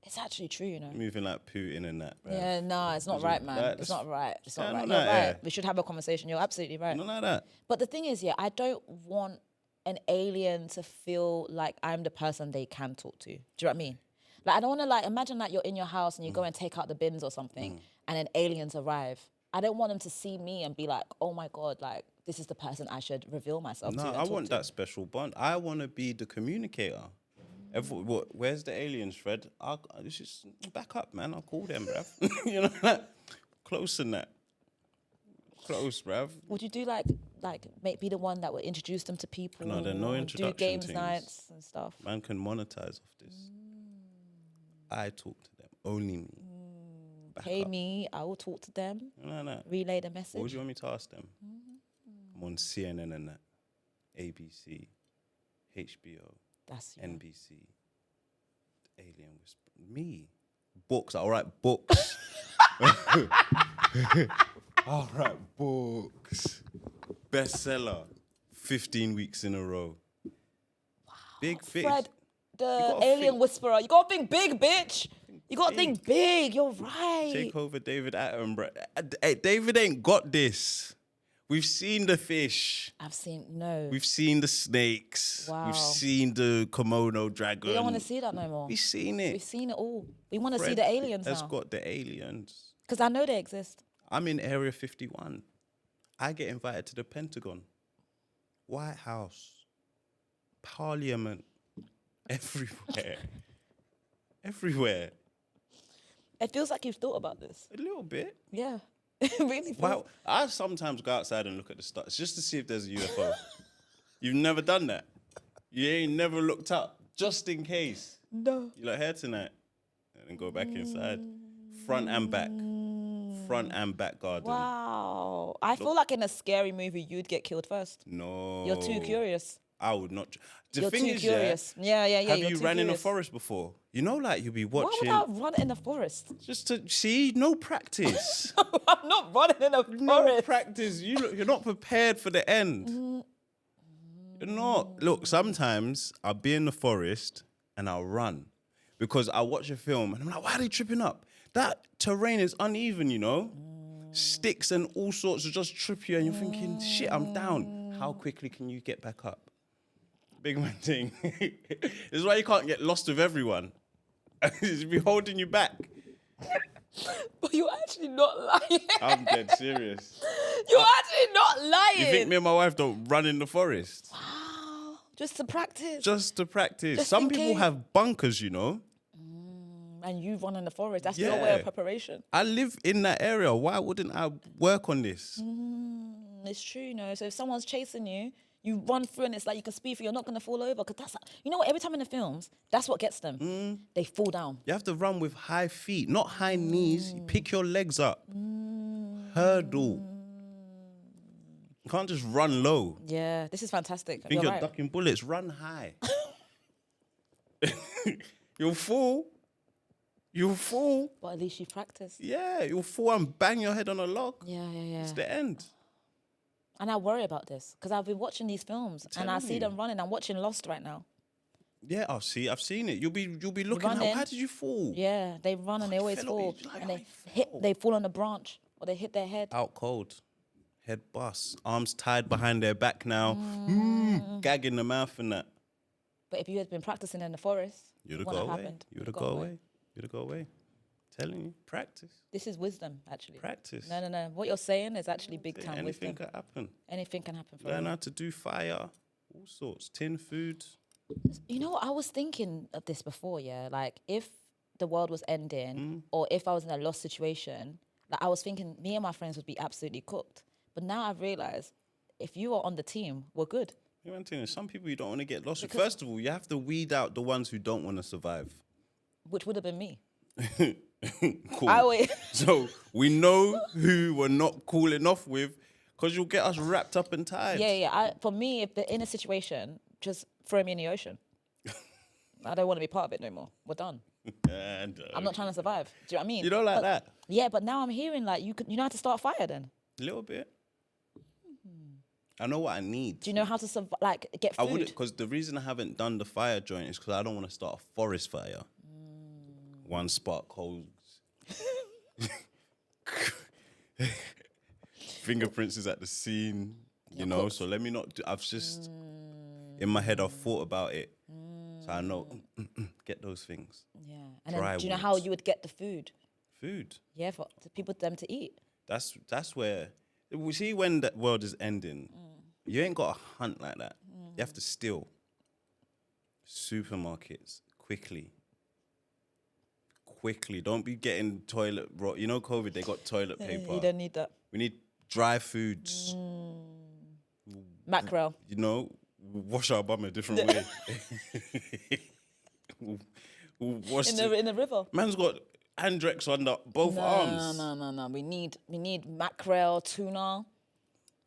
It's actually true, you know. Moving like Putin and that, bruv. Yeah, no, it's not right, man. It's not right. It's not right. You're right. Yeah. We should have a conversation. You're absolutely right. Not like that. But the thing is, yeah, I don't want an alien to feel like I'm the person they can talk to. Do you know what I mean? Like, I don't want to, like, imagine that you're in your house and you go and take out the bins or something and then aliens arrive. I don't want them to see me and be like, oh my God, like, this is the person I should reveal myself to. No, I want that special bond. I want to be the communicator. Where's the aliens, Fred? This is back up, man. I'll call them, bruv. You know, like, close than that. Close, bruv. Would you do like be the one that would introduce them to people? No, there are no introduction do games things. Nights and stuff. Man can monetize off this. I talk to them, only me. Pay me, I will talk to them. No. Relay the message. What would you want me to ask them? I'm on CNN and that, ABC, HBO. That's NBC, Alien Whisper. Me. Books. All right, books. All right, books. Bestseller. 15 weeks in a row. Wow. Big fish. Fred, the Alien Whisperer. You gotta think big, bitch. You gotta think big. You're right. Take over David Attenborough. Hey, David ain't got this. We've seen the fish. We've seen the snakes. Wow. We've seen the Komodo dragon. We don't want to see that no more. We've seen it. We've seen it all. We want to see the aliens now. Has got the aliens. Because I know they exist. I'm in Area 51. I get invited to the Pentagon, White House, Parliament, everywhere. Everywhere. It feels like you've thought about this. A little bit. Yeah. It really feels. Well, I sometimes go outside and look at the stars just to see if there's a UFO. You've never done that? You ain't never looked up, just in case. No. You like here tonight? And then go back inside. Front and back. Front and back garden. Wow. I feel like in a scary movie, you'd get killed first. No. You're too curious. I would not. You're too curious. Yeah. Have you ran in a forest before? You know, like you'll be watching. Why would I run in a forest? Just to see, no practice. I'm not running in a forest. No practice. You're not prepared for the end. You're not. Look, sometimes I'll be in the forest and I'll run because I watch a film and I'm like, why are they tripping up? That terrain is uneven, you know? Sticks and all sorts will just trip you and you're thinking, shit, I'm down. How quickly can you get back up? Big man thing. This is why you can't get lost with everyone. It's be holding you back. But you're actually not lying. I'm dead serious. You're actually not lying. You think me and my wife don't run in the forest? Wow. Just to practice. Just to practice. Just Some people have bunkers, you know. And you run in the forest. That's your way of preparation. I live in that area. Why wouldn't I work on this? It's true, you know. So if someone's chasing you, you run through and it's like you can speed through. You're not going to fall over. Because that's, you know what, every time in the films, that's what gets them. They fall down. You have to run with high feet, not high knees. You pick your legs up. Hurdle. You can't just run low. Yeah, this is fantastic. Think you're ducking bullets. Run high. You'll fall. You'll fall. But at least you practice. Yeah, you'll fall and bang your head on a log. Yeah. It's the end. And I worry about this because I've been watching these films and I see them running. I'm watching Lost right now. Yeah, I've seen it. You'll be looking at, why did you fall? Yeah, they run and they always fall. And they fall on a branch or they hit their head. Out cold. Head bust. Arms tied behind their back now. Gag in the mouth and that. But if you had been practicing in the forest, you'd have gone away. You'd have gone away. You'd have gone away. Telling you, practice. This is wisdom, actually. Practice. No. What you're saying is actually big time wisdom. Anything can happen. Anything can happen. Learn how to do fire, all sorts, tin food. You know what? I was thinking of this before, yeah? Like, if the world was ending or if I was in a lost situation, like I was thinking me and my friends would be absolutely cooked. But now I've realised if you are on the team, we're good. You know what I'm saying? Some people you don't want to get lost with. First of all, you have to weed out the ones who don't want to survive. Which would have been me. Cool. So we know who we're not cool enough with because you'll get us wrapped up and tied. Yeah. For me, if they're in a situation, just throw me in the ocean. I don't want to be part of it no more. We're done. I'm not trying to survive. Do you know what I mean? You don't like that? Yeah, but now I'm hearing like you know how to start a fire then? A little bit. I know what I need. Do you know how to get food? I wouldn't, because the reason I haven't done the fire joint is because I don't want to start a forest fire. One spark holds. Fingerprints is at the scene, you know. So let me not. I've just in my head I've thought about it, so I know get those things. Yeah, and then do you know how you would get the food? Food. Yeah, for people them to eat. That's where we see when the world is ending. You ain't got to hunt like that. You have to steal. Supermarkets quickly. Don't be getting toilet. You know, COVID. They got toilet paper. You don't need that. We need dry foods. Mackerel. You know, wash our bum a different way. we'll wash in the river. Man's got Andrex under both arms. No. We need mackerel, tuna,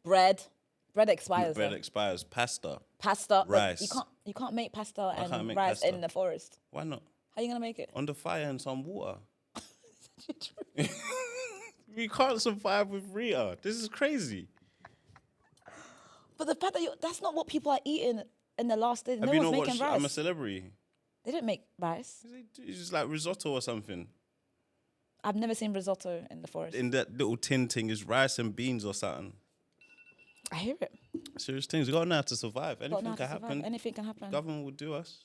bread. Bread expires. Bread expires. Pasta. Rice. You can't make pasta and rice in the forest. Why not? How are you gonna make it? On the fire and some water. We can't survive with Rita. This is crazy. But the fact that that's not what people are eating in the last days. No one's making rice. I'm a Celebrity? They don't make rice. It's just like risotto or something. I've never seen risotto in the forest. In that little tin thing is rice and beans or something. I hear it. Serious things. We got to know how to survive. Anything can happen. Anything can happen. Government will do us.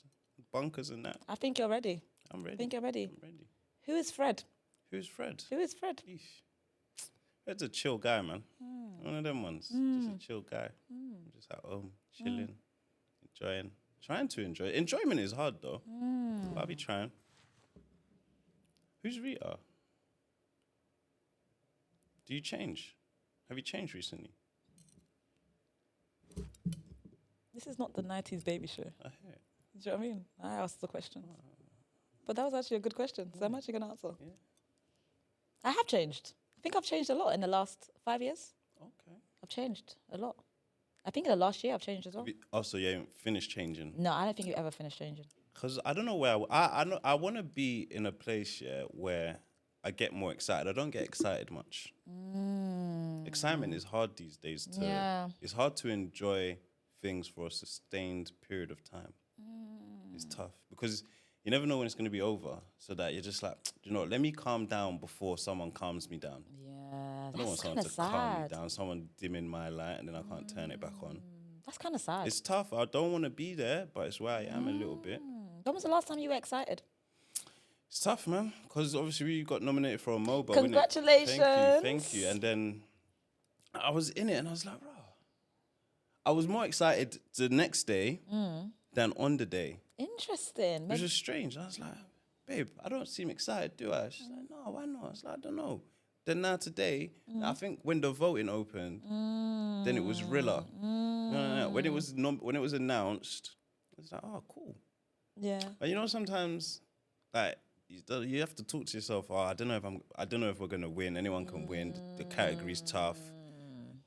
Bunkers and that. I think you're ready. I'm ready. I think you're ready. I'm ready. Who is Fred? Who's Fred? Eesh. Fred's a chill guy, man. One of them ones. Just a chill guy. Just at home, chilling, enjoying. Trying to enjoy. Enjoyment is hard, though. But I'll be trying. Who's Rita? Do you change? Have you changed recently? This is not the 90s baby show. I hear it. Do you know what I mean? I asked the question. But that was actually a good question, so I'm actually going to answer. Yeah. I have changed. I think I've changed a lot in the last 5 years. Okay. I've changed a lot. I think in the last year I've changed as well. So you haven't finished changing? No, I don't think you ever finished changing. Because I don't know where I want to be in a place where I get more excited. I don't get excited much. Excitement is hard these days. It's hard to enjoy things for a sustained period of time. It's tough because you never know when it's going to be over. So that you're just like, let me calm down before someone calms me down. Yeah, I don't want someone to calm me down, someone dimming my light and then I can't turn it back on. That's kind of sad. It's tough. I don't want to be there, but it's where I am a little bit. When was the last time you were excited? It's tough, man, because obviously we got nominated for a MOBO. Congratulations. Thank you. And then I was in it and I was like, bro. I was more excited the next day than on the day. Interesting. Which was strange. I was like, babe, I don't seem excited, do I? She's like, no, why not? I was like, I don't know. Then now today, I think when the voting opened, then it was Rilla. No. When it was announced, I was like, oh, cool. Yeah. But sometimes, like, you have to talk to yourself. Oh, I don't know if we're gonna win. Anyone can win. The category's tough.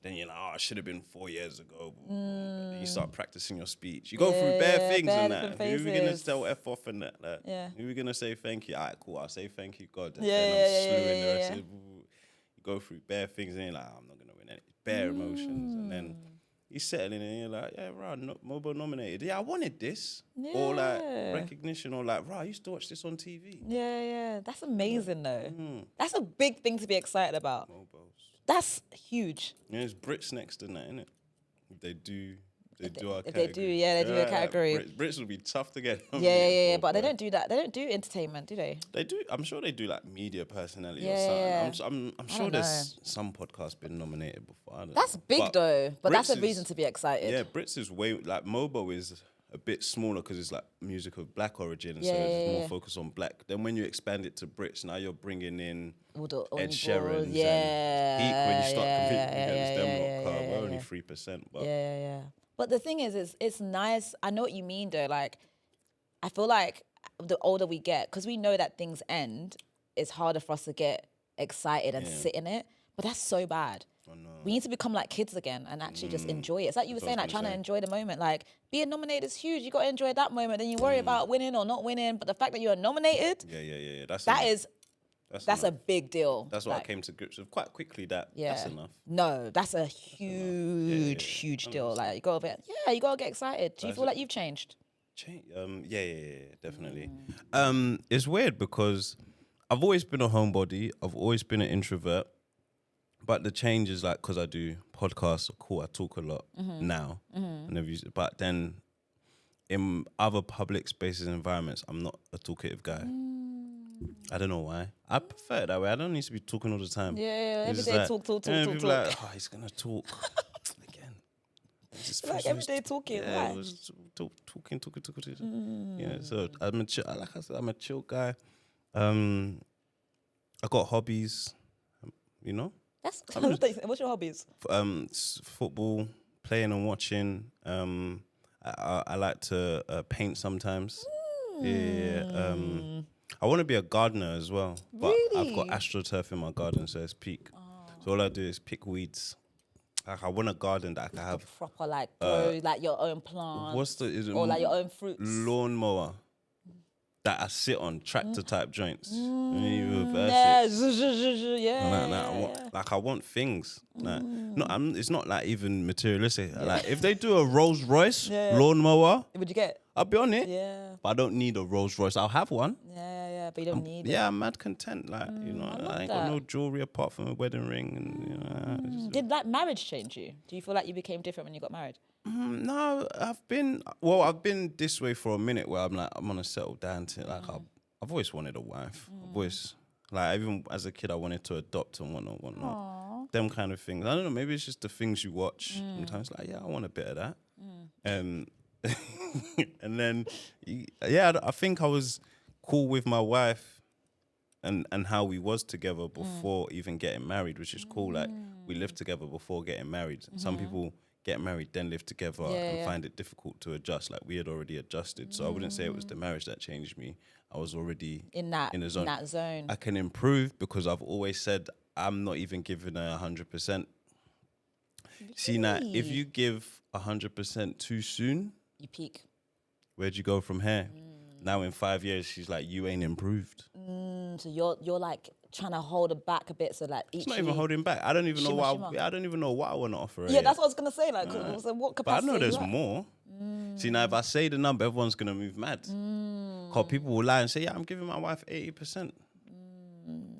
Then you're like, I should have been 4 years ago. Then you start practicing your speech. You go through bare things and that. Who are we gonna tell F off and that? Like, who are we gonna say thank you? All right, cool. I'll say thank you, God. And then I'm slewing the rest of it. You go through bare things and you're like, I'm not gonna win any. Bare emotions. And then you settle in and you're like, yeah, right, MOBO nominated. Yeah, I wanted this. Yeah. Or like recognition or like, right, I used to watch this on TV. Yeah. That's amazing though. That's a big thing to be excited about. MOBOs. That's huge. Yeah, there's Brits next in that, innit? They do our category. They do a category. Brits will be tough to get. Yeah. But they don't do that. They don't do entertainment, do they? They do. I'm sure they do like media personality or something. I'm sure there's some podcast been nominated before. That's big though. But that's a reason to be excited. Yeah, Brits is way like MOBO is a bit smaller because it's like music of black origin, so it's more focused on black. Then when you expand it to Brits, now you're bringing in Ed Sheeran and Peak when you start competing against them. We're only 3%, but yeah. But the thing is it's nice. I know what you mean though. Like, I feel like the older we get, because we know that things end, it's harder for us to get excited and sit in it. But that's so bad. We need to become like kids again and actually just enjoy it. It's like you were saying, like trying to enjoy the moment. Like being nominated is huge. You got to enjoy that moment. Then you worry about winning or not winning. But the fact that you're nominated, yeah. That's a big deal. That's what I came to grips with quite quickly. That's enough. No, that's a huge deal. Like you gotta get excited. Do you feel like you've changed? Definitely. It's weird because I've always been a homebody. I've always been an introvert. But the change is like, because I do podcasts, cool, I talk a lot now. But then in other public spaces and environments, I'm not a talkative guy. I don't know why. I prefer it that way. I don't need to be talking all the time. Yeah, every day talk. People like, oh, he's going to talk again. It's like every day talking. Yeah, it was talking. Yeah, so I'm a chill, like I said, I'm a chill guy. I got hobbies, you know? What's your hobbies? Football, playing and watching. I like to paint sometimes. I want to be a gardener as well, but I've got AstroTurf in my garden, so it's peak. So all I do is pick weeds. Like I want a garden that I can have proper grow like your own plants. Like your own fruits? Lawnmower that I sit on, tractor type joints. And you reverse it. Like I want things. Like, it's not like even materialistic. Like if they do a Rolls Royce lawnmower, would you get? I'll be on it. Yeah. But I don't need a Rolls Royce. I'll have one. Yeah, but you don't need it. Yeah, I'm mad content. Like, I ain't got no jewelry apart from a wedding ring. And Did marriage change you? Do you feel like you became different when you got married? No, I've been this way for a minute where I'm gonna settle down to like I've always wanted a wife. I've always even as a kid I wanted to adopt and whatnot. Aww. Them kind of things. I don't know, maybe it's just the things you watch. Sometimes I want a bit of that. And then I think I was cool with my wife and how we was together before even getting married, which is cool. Like we lived together before getting married. Some people get married, then live together and find it difficult to adjust. Like we had already adjusted. So I wouldn't say it was the marriage that changed me. I was already in that zone. I can improve because I've always said I'm not even giving 100%. Really? See now, if you give 100% too soon, you peak. Where'd you go from here? Now in 5 years, she's like, you ain't improved. So you're like trying to hold it back a bit, so like it's not even holding back. I don't even know what I don't even know what I want to offer her. Yeah, that's what I was gonna say. Like, so what capacity? But I know there's more. See now, if I say the number, everyone's gonna move mad. Cause people will lie and say, "Yeah, I'm giving my wife 80%."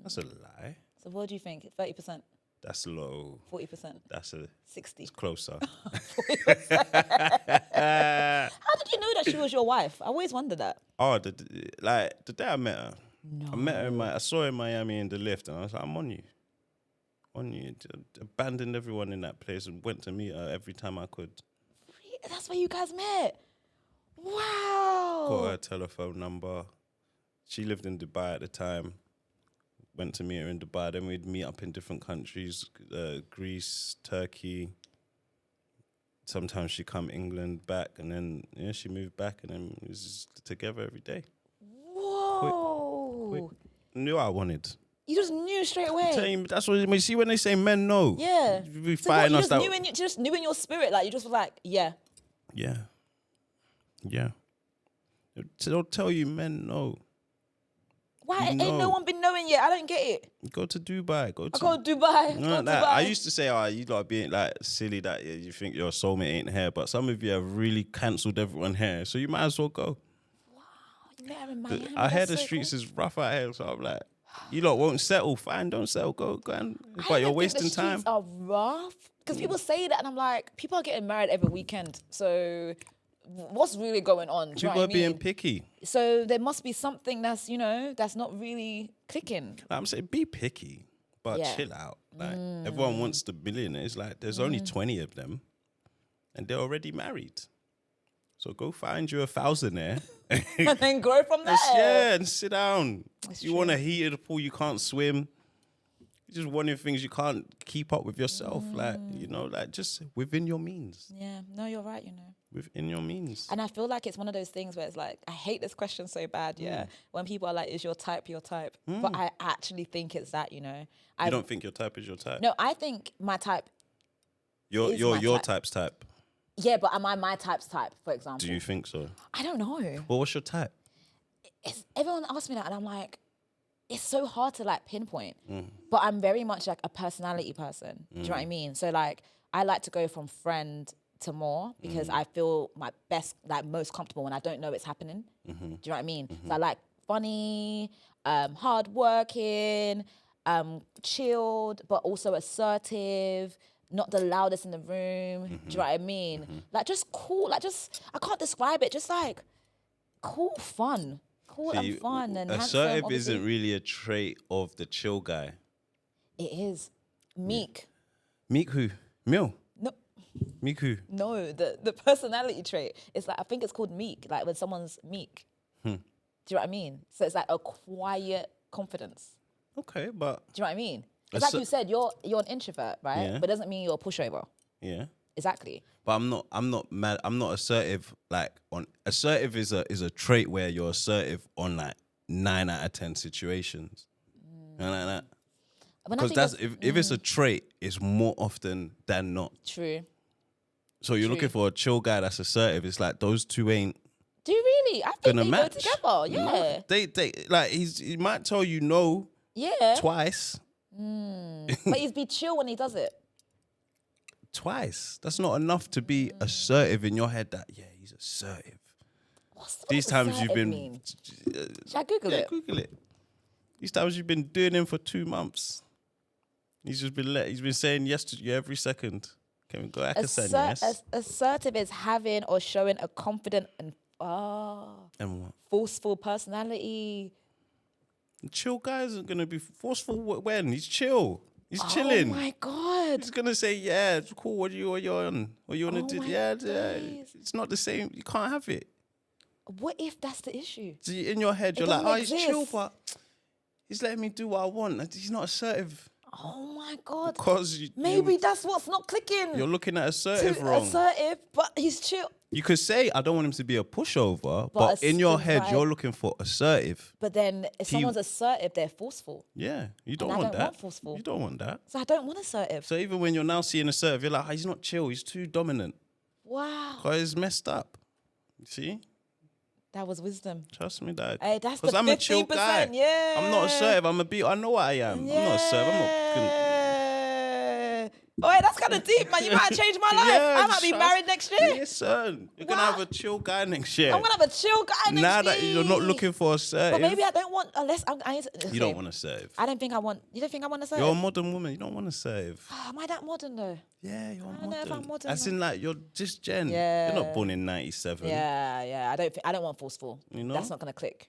That's a lie. So what do you think? 30%? That's low. 40%? That's 60. It's closer. 40%. How did you know that she was your wife? I always wondered that. Oh, the day I met her. No. I saw her in Miami in the lift, and I was like, I'm on you. Abandoned everyone in that place and went to meet her every time I could. That's where you guys met? Wow. Got her telephone number. She lived in Dubai at the time. Went to meet her in Dubai. Then we'd meet up in different countries, Greece, Turkey. Sometimes she'd come England back, and then she moved back, and then we was just together every day. Whoa. Quick. Knew what I wanted. You just knew straight away. That's what you see when they say men know. Yeah. You just knew in your spirit, like you just were like, yeah. Yeah. They'll tell you men know. Why ain't no one been knowing yet? I don't get it. Go to Dubai. Go to Dubai. I used to say, you lot being like silly that you think your soulmate ain't here, but some of you have really cancelled everyone here, so you might as well go. Wow, you met her in Miami. I hear the streets is rough out here, so I'm like, you lot won't settle. Fine, don't settle. Go and. But you're wasting time. The streets are rough because people say that, and I'm like, people are getting married every weekend, so. What's really going on? People are being picky. So there must be something that's, that's not really clicking. I'm saying be picky, but chill out. Like everyone wants the billionaires. Like there's only 20 of them and they're already married. So go find you 1,000 there. And then grow from there. Yeah, and sit down. That's you want a heated pool, you can't swim. You're just wanting things you can't keep up with yourself. Like just within your means. Yeah, no, you're right, Within your means. And I feel like it's one of those things where it's like, I hate this question so bad, when people are like, is your type your type? But I actually think it's that, You don't think your type is your type? No, I think my type your type's type. Yeah, but am I my type's type, for example? Do you think so? I don't know. Well, what's your type? Everyone asks me that and I'm like, it's so hard to like pinpoint. But I'm very much like a personality person. Do you know what I mean? So like I like to go from friend to more because I feel my best, like most comfortable when I don't know it's happening. Do you know what I mean? So I like funny, hardworking, chilled, but also assertive, not the loudest in the room. Do you know what I mean? Like just cool, like just, I can't describe it, just like cool, fun. Cool and fun and handsome. Assertive isn't really a trait of the chill guy. It is. Meek. Meek who? Mill? No. Meek who? No, the personality trait. It's like, I think it's called meek, like when someone's meek. Do you know what I mean? So it's like a quiet confidence. Okay, but... Do you know what I mean? It's like you said, you're an introvert, right? Yeah. But it doesn't mean you're a pushover. Yeah. Exactly. But I'm not mad. I'm not assertive. Like assertive is a trait where you're assertive on like 9 out of 10 situations. And like that. Because that's if it's a trait, it's more often than not. True. So you're looking for a chill guy that's assertive. It's like those two ain't. Do you really? I think they match. go together. Yeah. No, they like he might tell you no. Yeah. Twice. But he's be chill when he does it. Twice. That's not enough to be assertive in your head. That he's assertive. These times you've been. Mean? Should I Google it? Google it. These times you've been doing him for 2 months. He's been saying yes to you every second. Can we go back and say yes? Assertive is having or showing a confident and what? Forceful personality. Chill guy isn't gonna be forceful when he's chill. He's chilling. Oh my God. He's gonna say, yeah, it's cool. What you on? What you wanna do? Yeah. It's not the same. You can't have it. What if that's the issue? So in your head, you're like, oh, he's chill, but he's letting me do what I want. He's not assertive. Oh my God. Because maybe that's what's not clicking. You're looking at assertive wrong. Assertive, but he's chill. You could say, I don't want him to be a pushover, but in your head, you're looking for assertive. But then if someone's assertive, they're forceful. Yeah, you don't want that. I don't want forceful. You don't want that. So I don't want assertive. So even when you're now seeing assertive, you're like, oh, he's not chill. He's too dominant. Wow. Because he's messed up. You see? That was wisdom. Trust me, Dad. Hey, that's the 50%. I'm a chill guy. Yeah. I'm not assertive. I know what I am. Yeah. I'm not assertive. I'm not... Oh, hey, that's kind of deep, man. You might have changed my life. I might be married next year. Yes, son. You're going to have a chill guy next year. I'm going to have a chill guy next year. Now that you're not looking for assertive. But maybe I don't want, unless you don't want assertive. I don't think I want, you don't think I want assertive? You're a modern woman. You don't want assertive. Am I that modern though? Yeah, you're modern. I don't know if I'm modern. As in like, you're just Jen. Yeah. You're not born in 97. Yeah. I don't want forceful. You know? That's not going to click.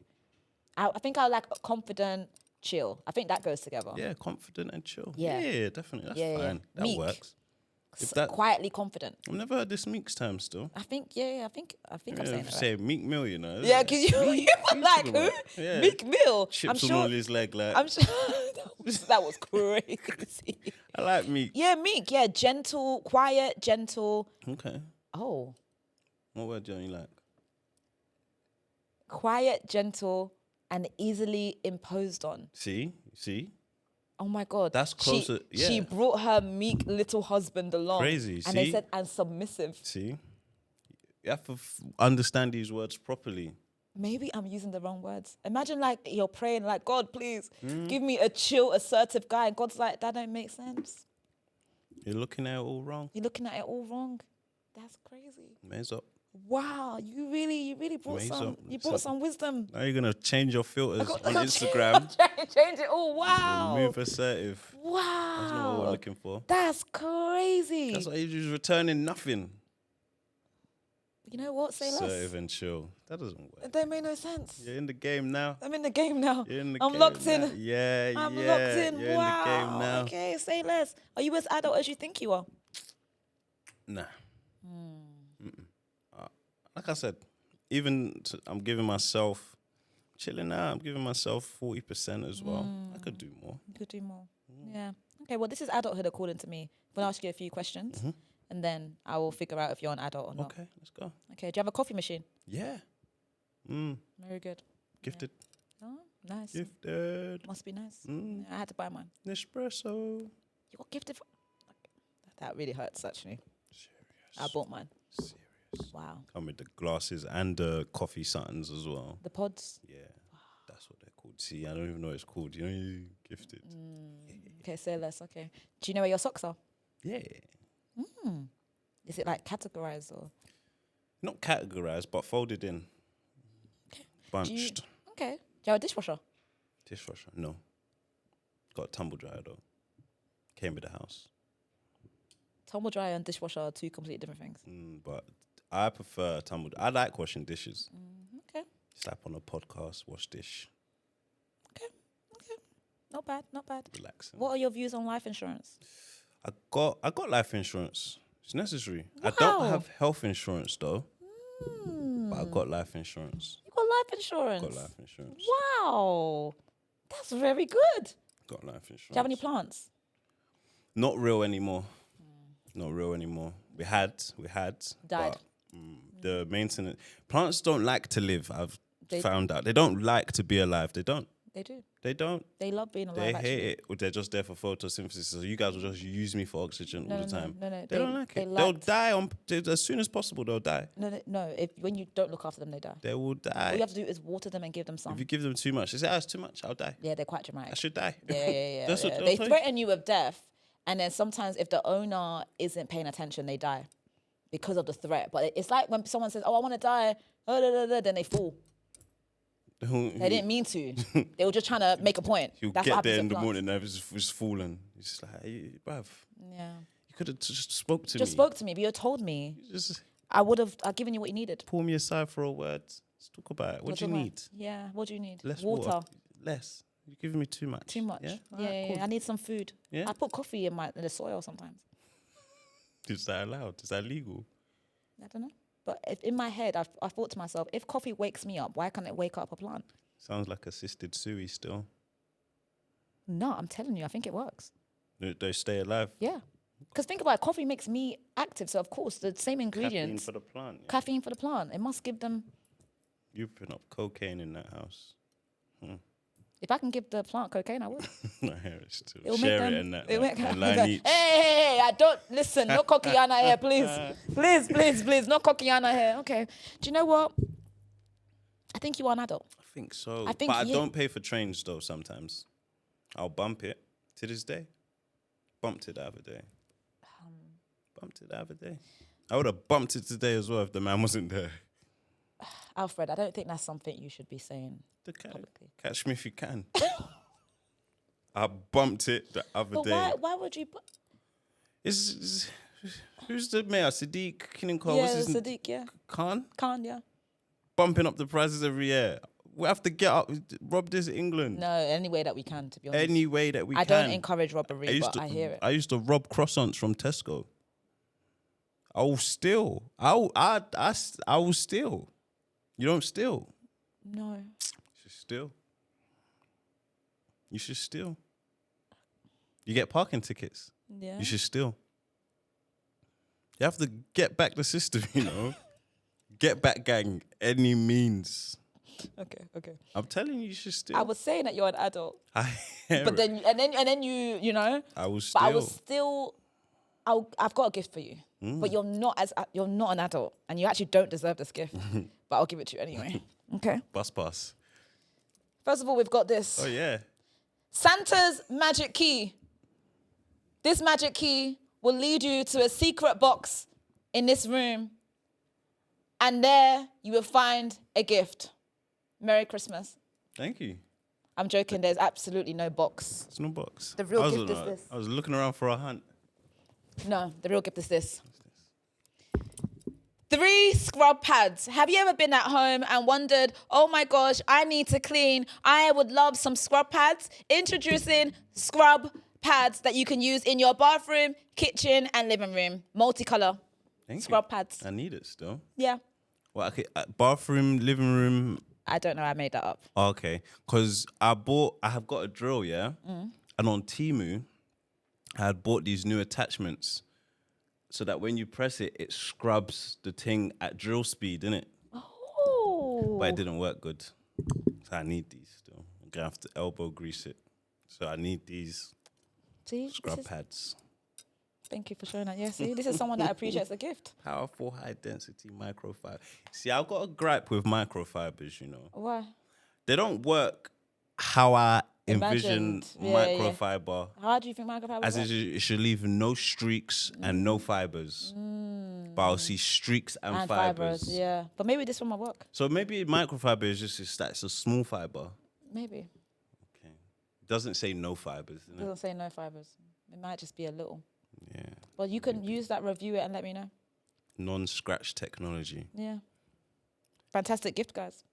I think I like confident, chill. I think that goes together. Yeah, confident and chill. Yeah, definitely. That's fine. That Meek. Works. Quietly confident. I've never heard this Meek's term still. I think I'm saying it say Meek Mill, you know. Yeah, because you were like, who? Yeah. Meek Mill. Chips on all his leg, like. I'm sure that was crazy. I like Meek. Yeah, Meek. Yeah, gentle, quiet, gentle. Okay. Oh. What word don't you like? Quiet, gentle, and easily imposed on. See? Oh my God. That's closer. She brought her meek little husband along. Crazy. And they said, and submissive. See? You have to understand these words properly. Maybe I'm using the wrong words. Imagine like you're praying like, God, please give me a chill, assertive guy. And God's like, that don't make sense. You're looking at it all wrong. That's crazy. Maze up. Wow, you really brought some wisdom. Now you're gonna change your filters on Instagram. Change it all. Wow. Move assertive. Wow. That's not what we're looking for. That's crazy. That's why you're just returning nothing. You know what? Say less. Assertive and chill. That doesn't work. It don't make no sense. You're in the game now. I'm in the game now. I'm locked in. Yeah, I'm locked in. You're wow. in the game now. Okay, say less. Are you as adult as you think you are? Nah. Like I said, I'm giving myself chilling out. I'm giving myself 40% as well. I could do more. You could do more. Yeah. Okay. Well, this is adulthood according to me. I'm gonna ask you a few questions, and then I will figure out if you're an adult or not. Okay, let's go. Okay. Do you have a coffee machine? Yeah. Very good. Gifted. Yeah. Oh, nice. Gifted. Must be nice. Yeah, I had to buy mine. Nespresso. You got gifted. That really hurts, actually. Serious. I bought mine. Serious. Wow. Come with the glasses and the coffee suttons as well. The pods? Yeah. Wow. That's what they're called. See, I don't even know what it's called. You know, you gifted. Okay, say less. Okay. Do you know where your socks are? Yeah. Is it like categorized or? Not categorized, but folded in. Bunched. Okay. Do you have a dishwasher? Dishwasher? No. Got a tumble dryer though. Came with the house. Tumble dryer and dishwasher are two completely different things. But I prefer tumble. I like washing dishes. Okay. Slap on a podcast, wash dish. Okay. Not bad. Relaxing. What are your views on life insurance? I got life insurance. It's necessary. Wow. I don't have health insurance though. But I got life insurance. You got life insurance? Got life insurance. Wow. That's very good. Got life insurance. Do you have any plants? Not real anymore. Not real anymore. We had. Died. But, the maintenance. Plants don't like to live. I've found out. They don't like to be alive. They don't. They do. They don't. They love being alive. They actually. hate it. Or they're just there for photosynthesis. So you guys will just use me for oxygen all the time. No. They don't like it. They'll die as soon as possible. They'll die. No. When you don't look after them, they die. They will die. All you have to do is water them and give them some. If you give them too much, they say, it's too much. I'll die. Yeah, they're quite dramatic. I should die. Yeah. That's what They threaten you with death, and then sometimes if the owner isn't paying attention, they die because of the threat. But it's like when someone says, "Oh, I want to die," then they fall. They didn't mean to. They were just trying to make a point. You'll That's get there in the morning and it's just fallen. It's just like, hey, bruv. Yeah. You could have just spoke to me. Just spoke to me, but you told me. I've given you what you needed. Pull me aside for a word. Let's talk about it. What do you need? Yeah, what do you need? Less water. Less. You're giving me too much. Too much. Yeah? Yeah, Cool. I need some food. Yeah? I put coffee in the soil sometimes. Is that allowed? Is that legal? I don't know. But in my head, I thought to myself, if coffee wakes me up, why can't it wake up a plant? Sounds like assisted sui still. No, I'm telling you, I think it works. They stay alive. Yeah. Because think about it, coffee makes me active. So, of course, the same ingredients. Caffeine for the plant. Yeah. Caffeine for the plant. It must give them... You put up cocaine in that house. If I can give the plant cocaine, I would. I hear it still. It'll Share make it them, in that. it'll make them line each. hey, I don't... Listen, no coquiana here, please. Please, no coquiana here. Okay. Do you know what? I think you are an adult. I think so. I think but I don't pay for trains though sometimes. I'll bump it to this day. Bumped it the other day. I would have bumped it today as well if the man wasn't there. Alfred, I don't think that's something you should be saying publicly. Catch me if you can. I bumped it the other day. Why would you... Who's the mayor? Sadiq Kininko? Yeah, Sadiq, yeah. Khan, yeah. bumping up the prices every year. We have to get up, rob this England. No, any way that we can, to be honest. Any way that we can. I don't encourage robbery, but I hear it. I used to rob croissants from Tesco. I will steal. I will steal. You don't steal. No. You should steal. You should steal. You get parking tickets. Yeah. You should steal. You have to get back the system, you know. Get back, gang. Any means. Okay. I'm telling you, you should steal. I was saying that you're an adult, I but then you know. I will steal. But I was still. I've got a gift for you, but you're not an adult, and you actually don't deserve this gift. But I'll give it to you anyway. Okay. Bus pass. First of all, we've got this. Oh yeah. Santa's magic key. This magic key will lead you to a secret box in this room, and there you will find a gift. Merry Christmas. Thank you. I'm joking. There's absolutely no box. It's no box. The real gift is this. I was looking around for a hunt. No, the real gift is this. 3 scrub pads. Have you ever been at home and wondered, oh my gosh, I need to clean. I would love some scrub pads. Introducing scrub pads that you can use in your bathroom, kitchen, and living room. Multicolor. Scrub pads. I need it still. Yeah. Well, okay. Bathroom, living room. I don't know. I made that up. Okay. Because I have got a drill, yeah? And on Temu, I had bought these new attachments so that when you press it, it scrubs the thing at drill speed, innit? Oh. But it didn't work good. So I need these still. I'm going to have to elbow grease it. So I need these scrub pads. Thank you for showing that. Yeah, see, this is someone that appreciates the gift. Powerful, high-density microfiber. See, I've got a gripe with microfibers, you know. Why? They don't work how I envision microfiber. How do you think microfiber As it should leave no streaks and no fibers. But I'll see streaks and fibers. Yeah. But maybe this one might work. So maybe microfiber is just it's a small fiber. Maybe. Okay. It doesn't say no fibers. It doesn't say no fibers. It might just be a little. Yeah. Well, you can use that, review it, and let me know. Non-scratch technology. Yeah. Fantastic gift, guys.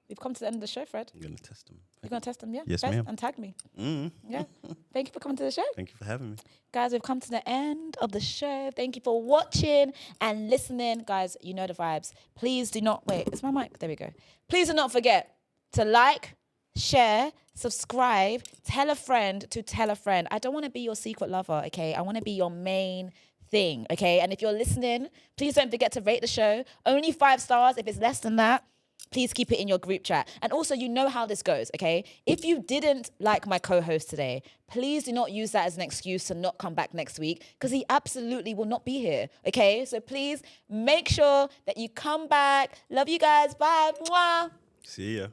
We've come to the end of the show, Fred. I'm going to test them. You're going to test them, yeah? Yes, ma'am. And tag me. Mm-hmm. Yeah. Thank you for coming to the show. Thank you for having me. Guys, we've come to the end of the show. Thank you for watching and listening. Guys, you know the vibes. Please do not... Wait, is my mic? There we go. Please do not forget to like, share, subscribe, tell a friend to tell a friend. I don't want to be your secret lover, okay? I want to be your main thing, okay? And if you're listening, please don't forget to rate the show. Only 5 stars. If it's less than that, please keep it in your group chat. And also, you know how this goes, okay? If you didn't like my co-host today, please do not use that as an excuse to not come back next week, because he absolutely will not be here, okay? So please make sure that you come back. Love you guys. Bye. Mwah. See ya.